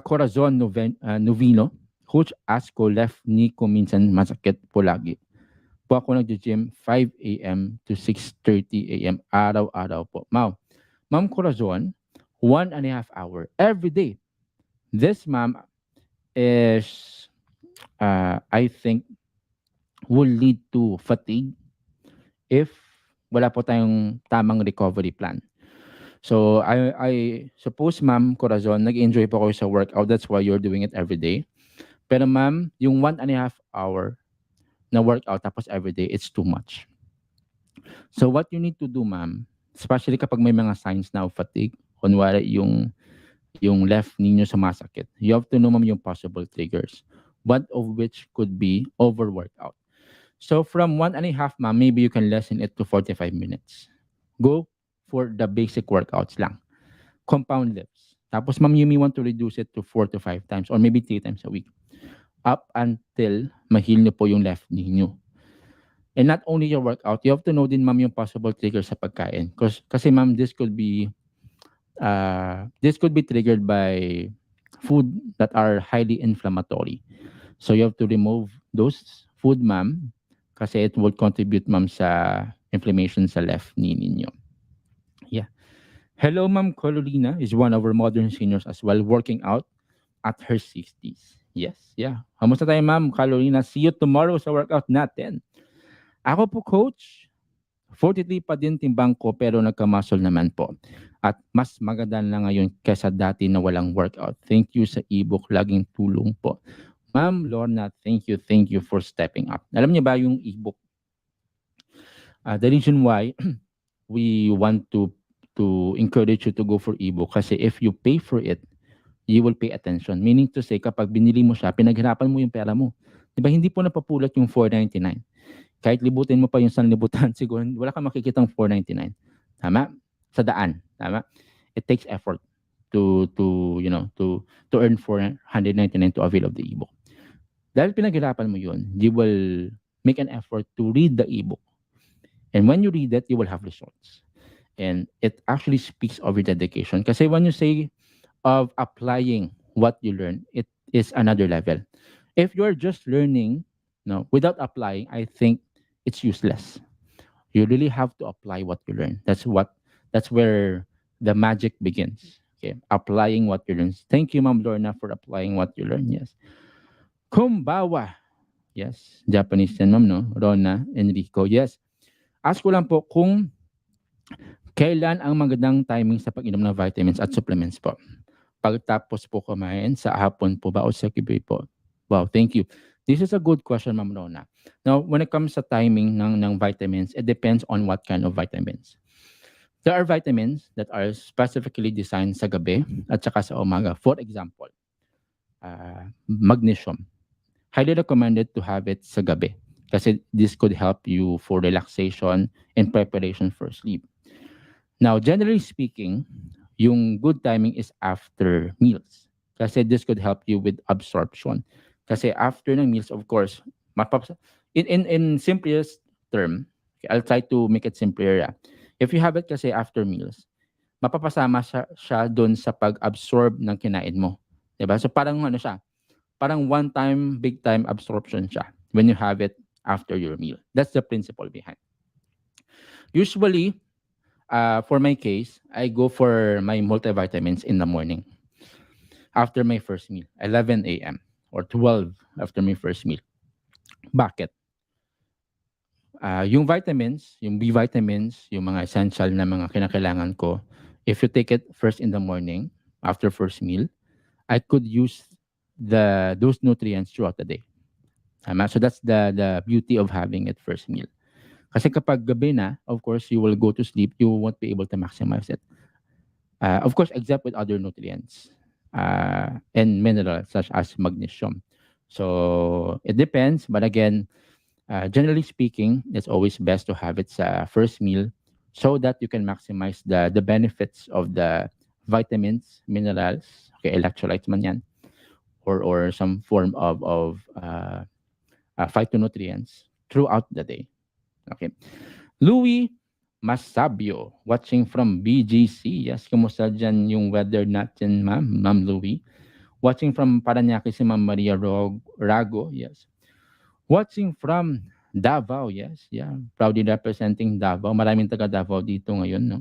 Corazon Novino, Coach Asko, left knee ko minsan masakit po lagi. Po ako nag-gym 5 a.m. to 6:30 a.m. araw-araw po. Ma'am Corazon, 1.5 hour every day. This ma'am is, I think, will lead to fatigue if wala po tayong tamang recovery plan. So, I suppose, Ma'am Corazon, nag-enjoy po kayo sa workout. That's why you're doing it every day. Pero, ma'am, yung 1.5 hour na workout tapos every day, it's too much. So, what you need to do, ma'am, especially kapag may mga signs na of fatigue, kunwari yung left knee nyo sumasakit, you have to know, ma'am, yung possible triggers, one of which could be overworkout. So from 1.5, ma'am, maybe you can lessen it to 45 minutes. Go for the basic workouts lang. Compound lifts. Tapos, ma'am, you may want to reduce it to 4 to 5 times or maybe 3 times a week. Up until ma-heal nyo po yung left knee nyo. And not only your workout, you have to know din, ma'am, yung possible triggers sa pagkain. Kasi, ma'am, this could be triggered by food that are highly inflammatory. So you have to remove those food, ma'am, kasi it would contribute, ma'am, sa inflammation sa left knee ninyo. Yeah. Hello, Ma'am Carolina is one of our modern seniors as well, working out at her 60s. Yes, yeah. Kamusta tayo, Ma'am Carolina? See you tomorrow sa workout natin. Ako po, coach, 43 pa din timbang ko pero nagka-muscle naman po. At mas maganda na ngayon kaysa dati na walang workout. Thank you sa ebook, laging tulong po. Ma'am Lorna, thank you for stepping up. Alam niyo ba yung ebook? The reason why we want to encourage you to go for ebook kasi if you pay for it, you will pay attention. Meaning to say, kapag binili mo siya, pinaghirapan mo yung pera mo. Di ba, hindi po napapulot yung 499. Kahit libutin mo pa yung sanlibutan, siguro wala kang makikitang 499. Tama? Sa daan. Tama? It takes effort to earn 499 to avail of the ebook. Dahil pinaghirapan mo yun, you will make an effort to read the ebook. And when you read it, you will have results. And it actually speaks of your dedication. Kasi when you say of applying what you learn, it is another level. If you're just learning, no, without applying, I think it's useless. You really have to apply what you learn. That's where the magic begins. Okay, applying what you learn. Thank you, Ma'am Lorna, for applying what you learn. Yes. Kumbawa. Yes. Japanese yan, Ma'am, no? Rona, Enrico. Yes. Ask ko lang po kung kailan ang magandang timing sa pag-inom ng vitamins at supplements po. Pagtapos po kumain, sa hapon po ba o sa gabi po? Wow, thank you. This is a good question, Ma'am Rona. Now, when it comes sa timing ng vitamins, it depends on what kind of vitamins. There are vitamins that are specifically designed sa gabi at saka sa umaga. For example, magnesium. Highly recommended to have it sa gabi kasi this could help you for relaxation and preparation for sleep. Now, generally speaking, yung good timing is after meals. Kasi this could help you with absorption. Kasi after ng meals, of course, in simplest term, okay, I'll try to make it simpler. If you have it kasi after meals, mapapasama siya doon sa pag-absorb ng kinain mo. Diba? So parang ano siya, parang one-time, big-time absorption siya when you have it after your meal. That's the principle behind. Usually, for my case, I go for my multivitamins in the morning after my first meal, 11 a.m. or 12 after my first meal. Bakit? Yung vitamins, yung B vitamins, yung mga essential na mga kinakailangan ko, if you take it first in the morning, after first meal, I could use those nutrients throughout the day. Tama? So that's the beauty of having it first meal. Kasi kapag gabi na, of course, you will go to sleep, you won't be able to maximize it. Of course, except with other nutrients and minerals such as magnesium. So it depends, but again, generally speaking, it's always best to have it sa first meal so that you can maximize the benefits of the vitamins, minerals, okay, electrolytes man yan, or some form of phytonutrients throughout the day. Okay. Louis Masabio, watching from BGC. Yes, kumusta dyan yung weather natin, Ma'am Louis? Watching from Paranaque si Ma'am Maria Rago. Yes. Watching from Davao. Yes, yeah. Proudly representing Davao. Maraming taga Davao dito ngayon, no?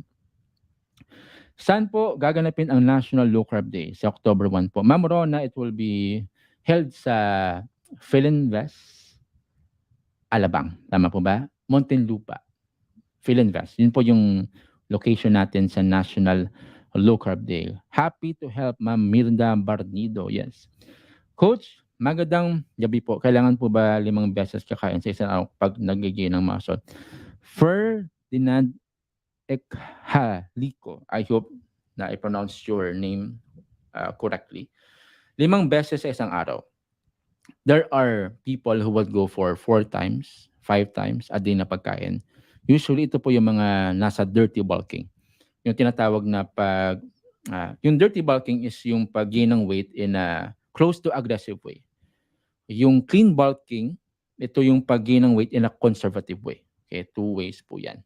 Saan po gaganapin ang National Low Carb Day? Sa October 1 po. Ma'am Rona, it will be held sa Philinvest, Alabang. Tama po ba? Muntinlupa. Philinvest. Yun po yung location natin sa National Low Carb Day. Happy to help, Ma'am Mirna Barnido. Yes. Coach, magandang gabi po. Kailangan po ba 5 beses kakain sa isang araw pag nag-gain ng muscle? Ferdinand Ekhaliko. I hope na I pronounced your name correctly. 5 beses sa isang araw. There are people who would go for 4 times, 5 times a day na pagkain. Usually, ito po yung mga nasa dirty bulking. Yung tinatawag na yung dirty bulking is yung pag-gain ng weight in a close to aggressive way. Yung clean bulking, ito yung pag-gain ng weight in a conservative way. Okay, 2 ways po yan.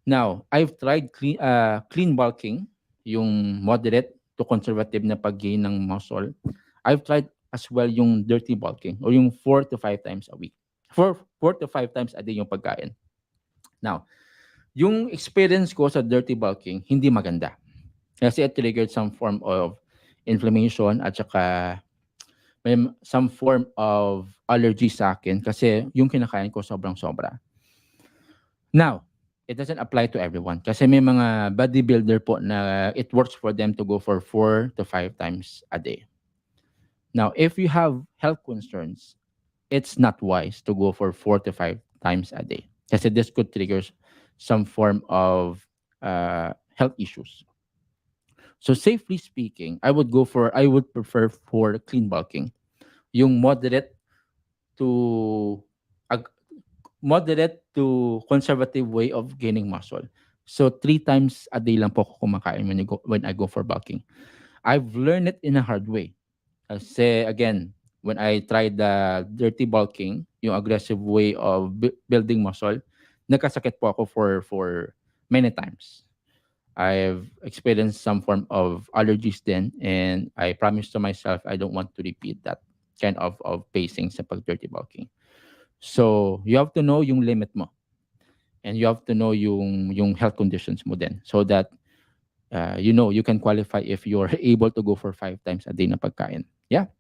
Now, I've tried clean bulking, yung moderate to conservative na pag-gain ng muscle. I've tried as well yung dirty bulking or yung 4 to 5 times a week. 4 to 5 times a day yung pagkain. Now, yung experience ko sa dirty bulking, hindi maganda. Kasi it triggered some form of inflammation at saka may some form of allergy sa akin kasi yung kinakain ko sobrang sobra. Now, it doesn't apply to everyone kasi may mga bodybuilder po na it works for them to go for 4 to 5 times a day. Now, if you have health concerns, it's not wise to go for 4 to 5 times a day kasi this could trigger some form of health issues. So safely speaking, I would prefer for clean bulking. Yung to ag- moderate to conservative way of gaining muscle. So 3 times a day lang po ako kumakain when I go for bulking. I've learned it in a hard way. Kasi again, when I tried the dirty bulking, yung aggressive way of building muscle, nagkasakit po ako for many times. I've experienced some form of allergies then, and I promised to myself I don't want to repeat that kind of pacing sa pag dirty bulking. So, you have to know yung limit mo, and you have to know yung health conditions mo din, so that you can qualify if you're able to go for 5 times a day na pagkain. Yeah,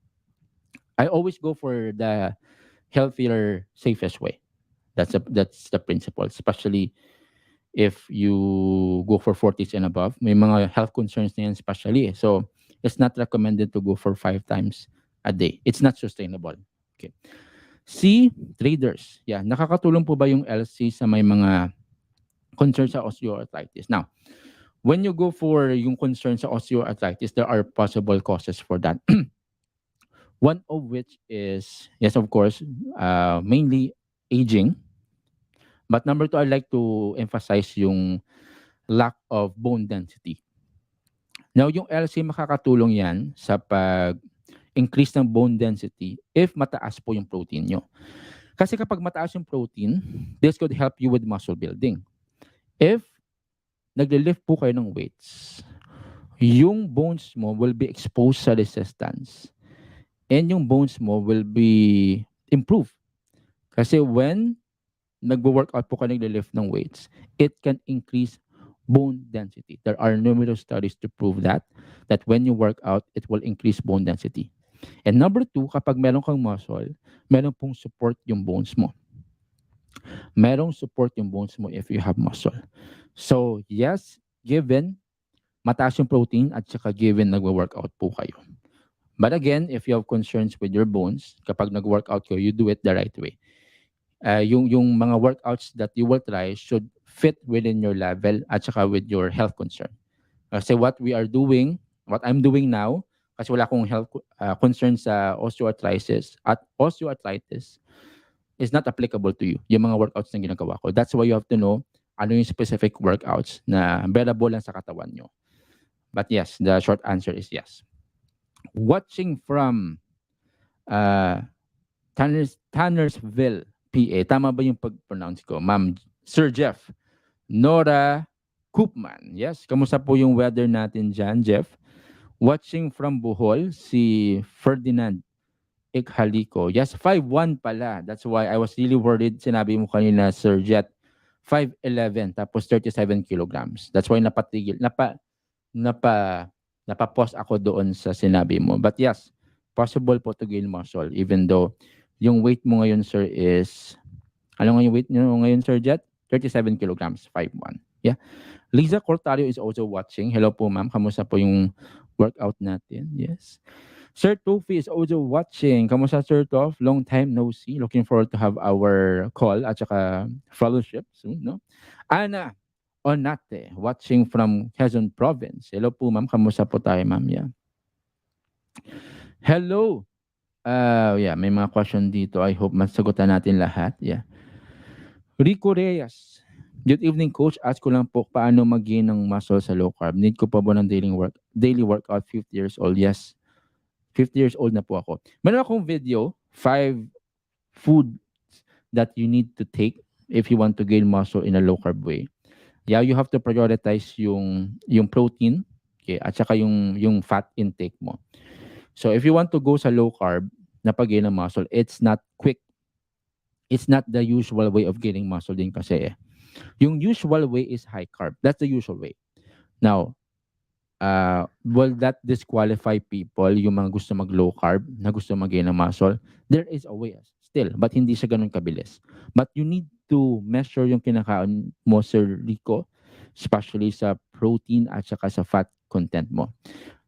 I always go for the healthier, safest way. That's the principle, especially if you go for 40s and above. May mga health concerns na yan especially. So, it's not recommended to go for 5 times a day. It's not sustainable. Okay. C, traders. Yeah, nakakatulong po ba yung LC sa may mga concerns sa osteoarthritis? Now, when you go for yung concern sa osteoarthritis, there are possible causes for that. One of which is, yes, of course, mainly aging. But number two, I'd like to emphasize yung lack of bone density. Now, yung LC makakatulong yan sa pag-increase ng bone density if mataas po yung protein nyo. Kasi kapag mataas yung protein, this could help you with muscle building. If nagle-lift po kayo ng weights, yung bones mo will be exposed sa resistance, and yung bones mo will be improved. Kasi when nagwo-workout po ka nagle-lift ng weights, it can increase bone density. There are numerous studies to prove that when you work out, it will increase bone density. And number two, kapag meron kang muscle, meron pong support yung bones mo. Merong support yung bones mo if you have muscle. So, yes, given mataas yung protein at saka given nagwo-workout po kayo. But again, if you have concerns with your bones, kapag nag-workout kayo, you do it the right way. Yung mga workouts that you will try should fit within your level at saka with your health concern. Kasi what I'm doing now, kasi wala akong health concern sa osteoarthritis is not applicable to you, yung mga workouts na ginagawa ko. That's why you have to know ano yung specific workouts na bearable lang sa katawan nyo. But yes, the short answer is yes. Watching from Tannersville, PA. Tama ba yung pag-pronounce ko? Ma'am Sir Jeff. Nora Koopman. Yes, kamusta po yung weather natin dyan, Jeff? Watching from Bohol, si Ferdinand Ikhaliko. Yes, 5'1 pala. That's why I was really worried. Sinabi mo kanina, Sir Jet, 5'11 tapos 37 kilograms. That's why napapause ako doon sa sinabi mo. But yes, possible po to gain muscle even though yung weight mo ngayon, sir, is, ano nga yung weight nyo ngayon, Sir Jet? 37 kilograms, 5'1. Yeah. Liza Cortario is also watching. Hello po, ma'am. Kamusta po yung workout natin? Yes. Sir Tofi is also watching. Kamusta, Sir Tof? Long time no see. Looking forward to have our call at saka fellowship soon, no? Ana Onate, watching from Quezon Province. Hello po, ma'am. Kamusta po tayo, ma'am? Yeah. Hello. Yeah, may mga question dito. I hope masagutan natin lahat. Yeah. Rico Reyes. Good evening, coach. Ask ko lang po, paano mag-gain ng muscle sa low carb? Need ko pa ba ng daily workout? 50 years old? Yes. 50 years old na po ako. Meron akong video, 5 food that you need to take if you want to gain muscle in a low carb way. Yeah, you have to prioritize yung protein, okay, at saka yung fat intake mo. So if you want to go sa low carb na pag-gain ng muscle, it's not quick. It's not the usual way of gaining muscle din kasi eh. Yung usual way is high carb. That's the usual way. Now, will that disqualify people, yung mga gusto mag-low carb, na gusto mag-gain ng muscle? There is a way still, but hindi siya ganun kabilis. But you need to measure yung kinakain mo, Sir Rico, especially sa protein at saka sa fat content mo.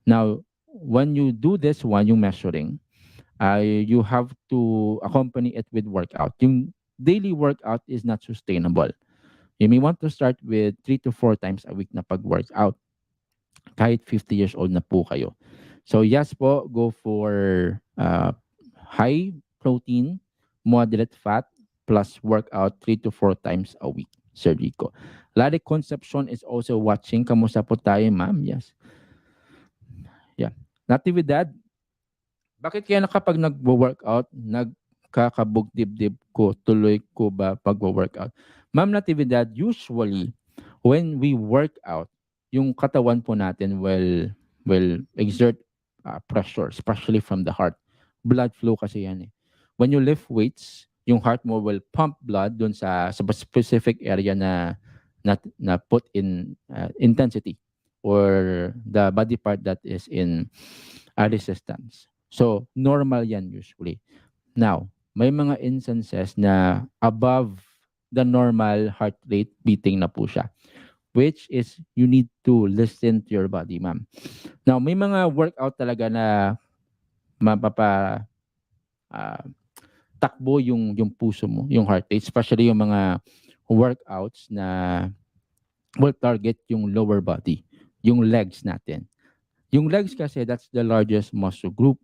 Now, when you do this one, yung measuring, you have to accompany it with workout. Yung daily workout is not sustainable. You may want to start with 3 to 4 times a week na pag-workout kahit 50 years old na po kayo. So yes po, go for high protein, moderate fat, plus workout 3 to 4 times a week, Sir Rico. Lari Concepcion is also watching. Kamusta po tayo, ma'am? Yes. Yeah. Natividad, bakit kaya na kapag nagwo-workout, nagkakabog dibdib ko, tuloy ko ba pagwo-workout? Ma'am Natividad, usually, when we work out, yung katawan po natin will exert pressure, especially from the heart. Blood flow kasi yan eh. When you lift weights, yung heart mo will pump blood dun sa specific area na put in intensity or the body part that is in resistance. So, normal yan usually. Now, may mga instances na above the normal heart rate beating na po siya, which is you need to listen to your body, ma'am. Now, may mga workout talaga na mapapa ah, takbo yung puso mo, yung heart rate, especially yung mga workouts na will target yung lower body, yung legs natin. Yung legs kasi, that's the largest muscle group.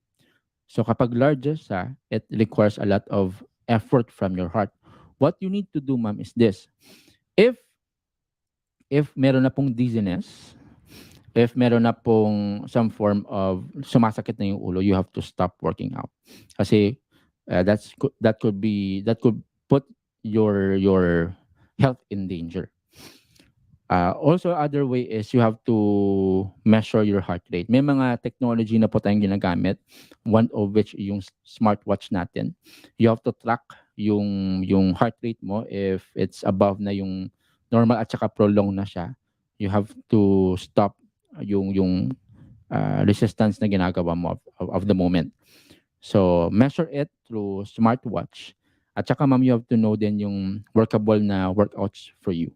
So kapag largest siya, it requires a lot of effort from your heart. What you need to do, ma'am, is this. If meron na pong dizziness, if meron na pong some form of sumasakit na yung ulo, you have to stop working out. Kasi that could put your health in danger. Also, other way is you have to measure your heart rate. May mga technology na po tayong ginagamit, one of which yung smartwatch natin. You have to track yung heart rate mo. If it's above na yung normal at saka prolong na siya, you have to stop yung resistance na ginagawa mo of the moment. So, measure it through smartwatch. At saka, ma'am, you have to know din yung workable na workouts for you.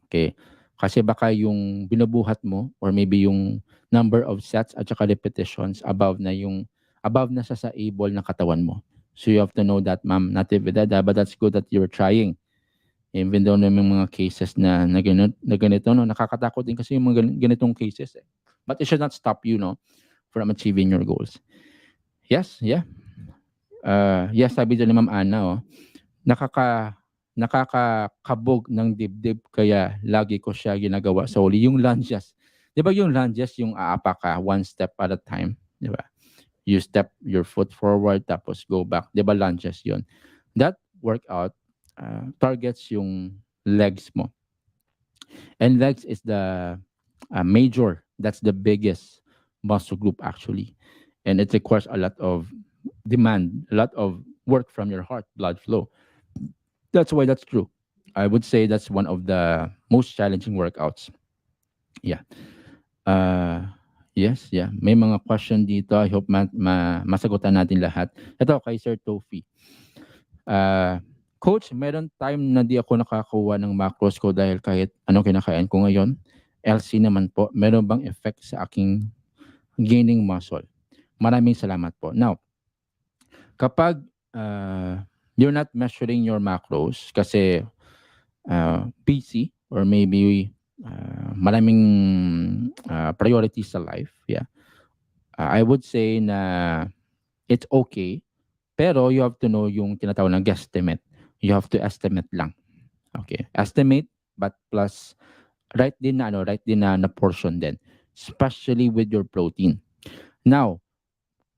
Okay? Kasi baka yung binubuhat mo or maybe yung number of sets at saka repetitions above na sa able na katawan mo. So you have to know that, ma'am, Natividad, but that's good that you're trying. Even though may mga cases na ganito, no, nakakatakot din kasi yung mga ganitong cases eh. But it should not stop you, no, from achieving your goals. Yes, yeah. Yes, sabi doon ni Ma'am Ana, oh, nakakakabog ng dibdib kaya lagi ko siya ginagawa sa uli. Yung lunges. Di ba yung lunges, yung aapa ka, one step at a time? Di ba? You step your foot forward tapos go back. Di ba lunges yun? That workout targets yung legs mo. And legs is the that's the biggest muscle group actually. And it requires a lot of demand, a lot of work from your heart, blood flow. That's why that's true. I would say that's one of the most challenging workouts. Yeah. Yes, yeah. May mga question dito. I hope masagutan natin lahat. Ito kay Sir Tofi. Coach, meron time na di ako nakakuha ng macros ko dahil kahit anong kinakain ko ngayon. LC naman po, meron bang effect sa aking gaining muscle? Maraming salamat po. Now, kapag you're not measuring your macros kasi busy or maybe maraming priorities sa life, yeah. I would say na it's okay, pero you have to know yung tinatawag na guesstimate. You have to estimate lang. Okay, estimate but plus right din na portion din, especially with your protein. Now,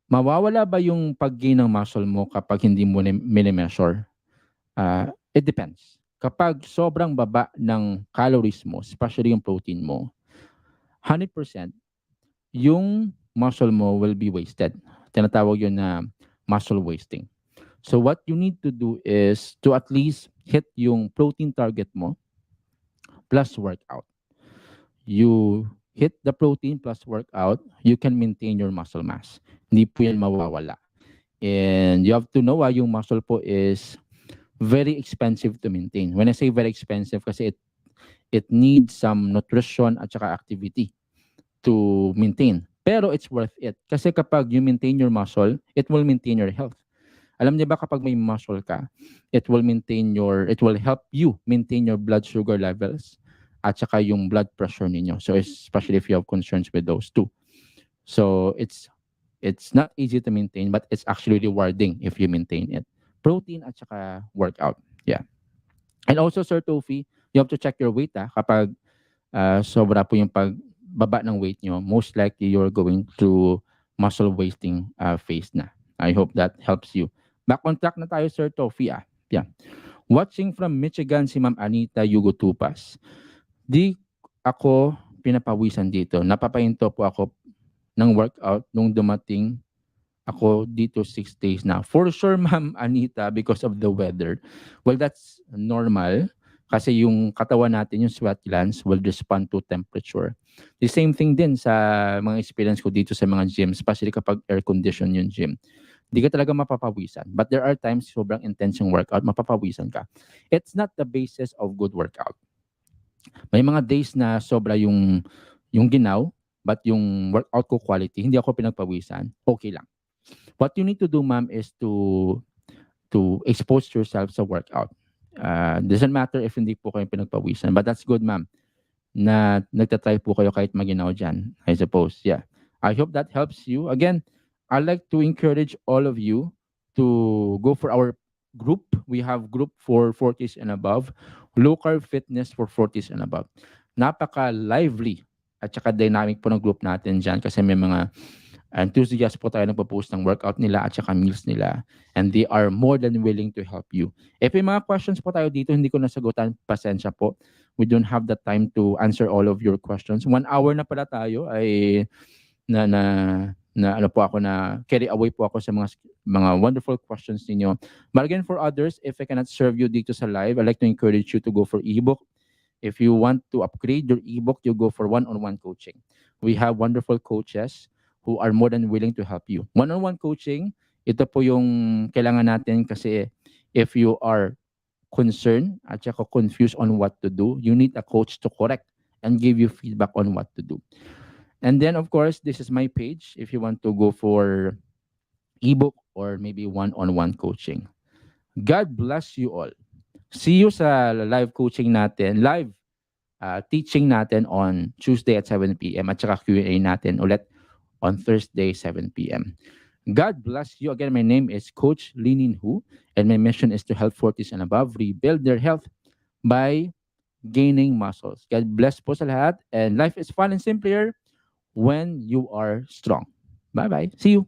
mawawala ba yung pag-gain ng muscle mo kapag hindi mo mini-measure? It depends. Kapag sobrang baba ng calories mo, especially yung protein mo, 100%, yung muscle mo will be wasted. Tinatawag yun na muscle wasting. So what you need to do is to at least hit yung protein target mo plus workout. You hit the protein plus workout, you can maintain your muscle mass. Hindi po yan mawawala. And you have to know why yung muscle po is very expensive to maintain. When I say very expensive, kasi it needs some nutrition at saka activity to maintain. Pero it's worth it. Kasi kapag you maintain your muscle, it will maintain your health. Alam niyo ba kapag may muscle ka, it will help you maintain your blood sugar levels at saka yung blood pressure ninyo. So especially if you have concerns with those two. So it's not easy to maintain, but it's actually rewarding if you maintain it. Protein at saka workout. Yeah. And also, Sir Tofi, you have to check your weight. Kapag sobra po yung pagbaba ng weight nyo, most likely you're going through muscle wasting phase na. I hope that helps you. Back on track na tayo, Sir Tofi. Yeah. Watching from Michigan si Ma'am Anita Yugo Tupas. Di ako pinapawisan dito. Napapahinto po ako ng workout nung dumating ako dito 6 days na. For sure, Ma'am Anita, because of the weather. Well, that's normal kasi yung katawan natin, yung sweat glands will respond to temperature. The same thing din sa mga experience ko dito sa mga gym, especially kapag air condition yung gym. Hindi ka talaga mapapawisan. But there are times sobrang intense yung workout, mapapawisan ka. It's not the basis of good workout. May mga days na sobra yung ginaw, but yung workout ko quality, hindi ako pinagpawisan, okay lang. What you need to do, ma'am, is to expose yourself sa workout. Doesn't matter if hindi po kayo pinagpawisan, but that's good, ma'am, na nagtatry po kayo kahit maginaw dyan, I suppose. Yeah. I hope that helps you. Again, I'd like to encourage all of you to go for our group. We have group for 40s and above, low carb fitness for 40s and above. Napaka-lively at saka dynamic po ng group natin dyan kasi may mga enthusiasts po tayo nagpo-post ng workout nila at saka meals nila, and they are more than willing to help you. If may mga questions po tayo dito, hindi ko nasagutan, pasensya po. We don't have the time to answer all of your questions. 1 hour na pala tayo ay na ano po ako na carry away po ako sa mga wonderful questions ninyo. But again, for others, if I cannot serve you dito sa live, I'd like to encourage you to go for ebook. If you want to upgrade your ebook, you go for one-on-one coaching. We have wonderful coaches who are more than willing to help you. One-on-one coaching, ito po yung kailangan natin kasi if you are concerned at saka confused on what to do, you need a coach to correct and give you feedback on what to do. And then, of course, this is my page if you want to go for ebook or maybe one-on-one coaching. God bless you all. See you sa live coaching natin, live teaching natin on Tuesday at 7 p.m. at saka Q&A natin ulit on Thursday, 7 p.m. God bless you. Again, my name is Coach Linin Hu, and my mission is to help 40s and above rebuild their health by gaining muscles. God bless po sa lahat, and life is fun and simpler when you are strong. Bye-bye. See you.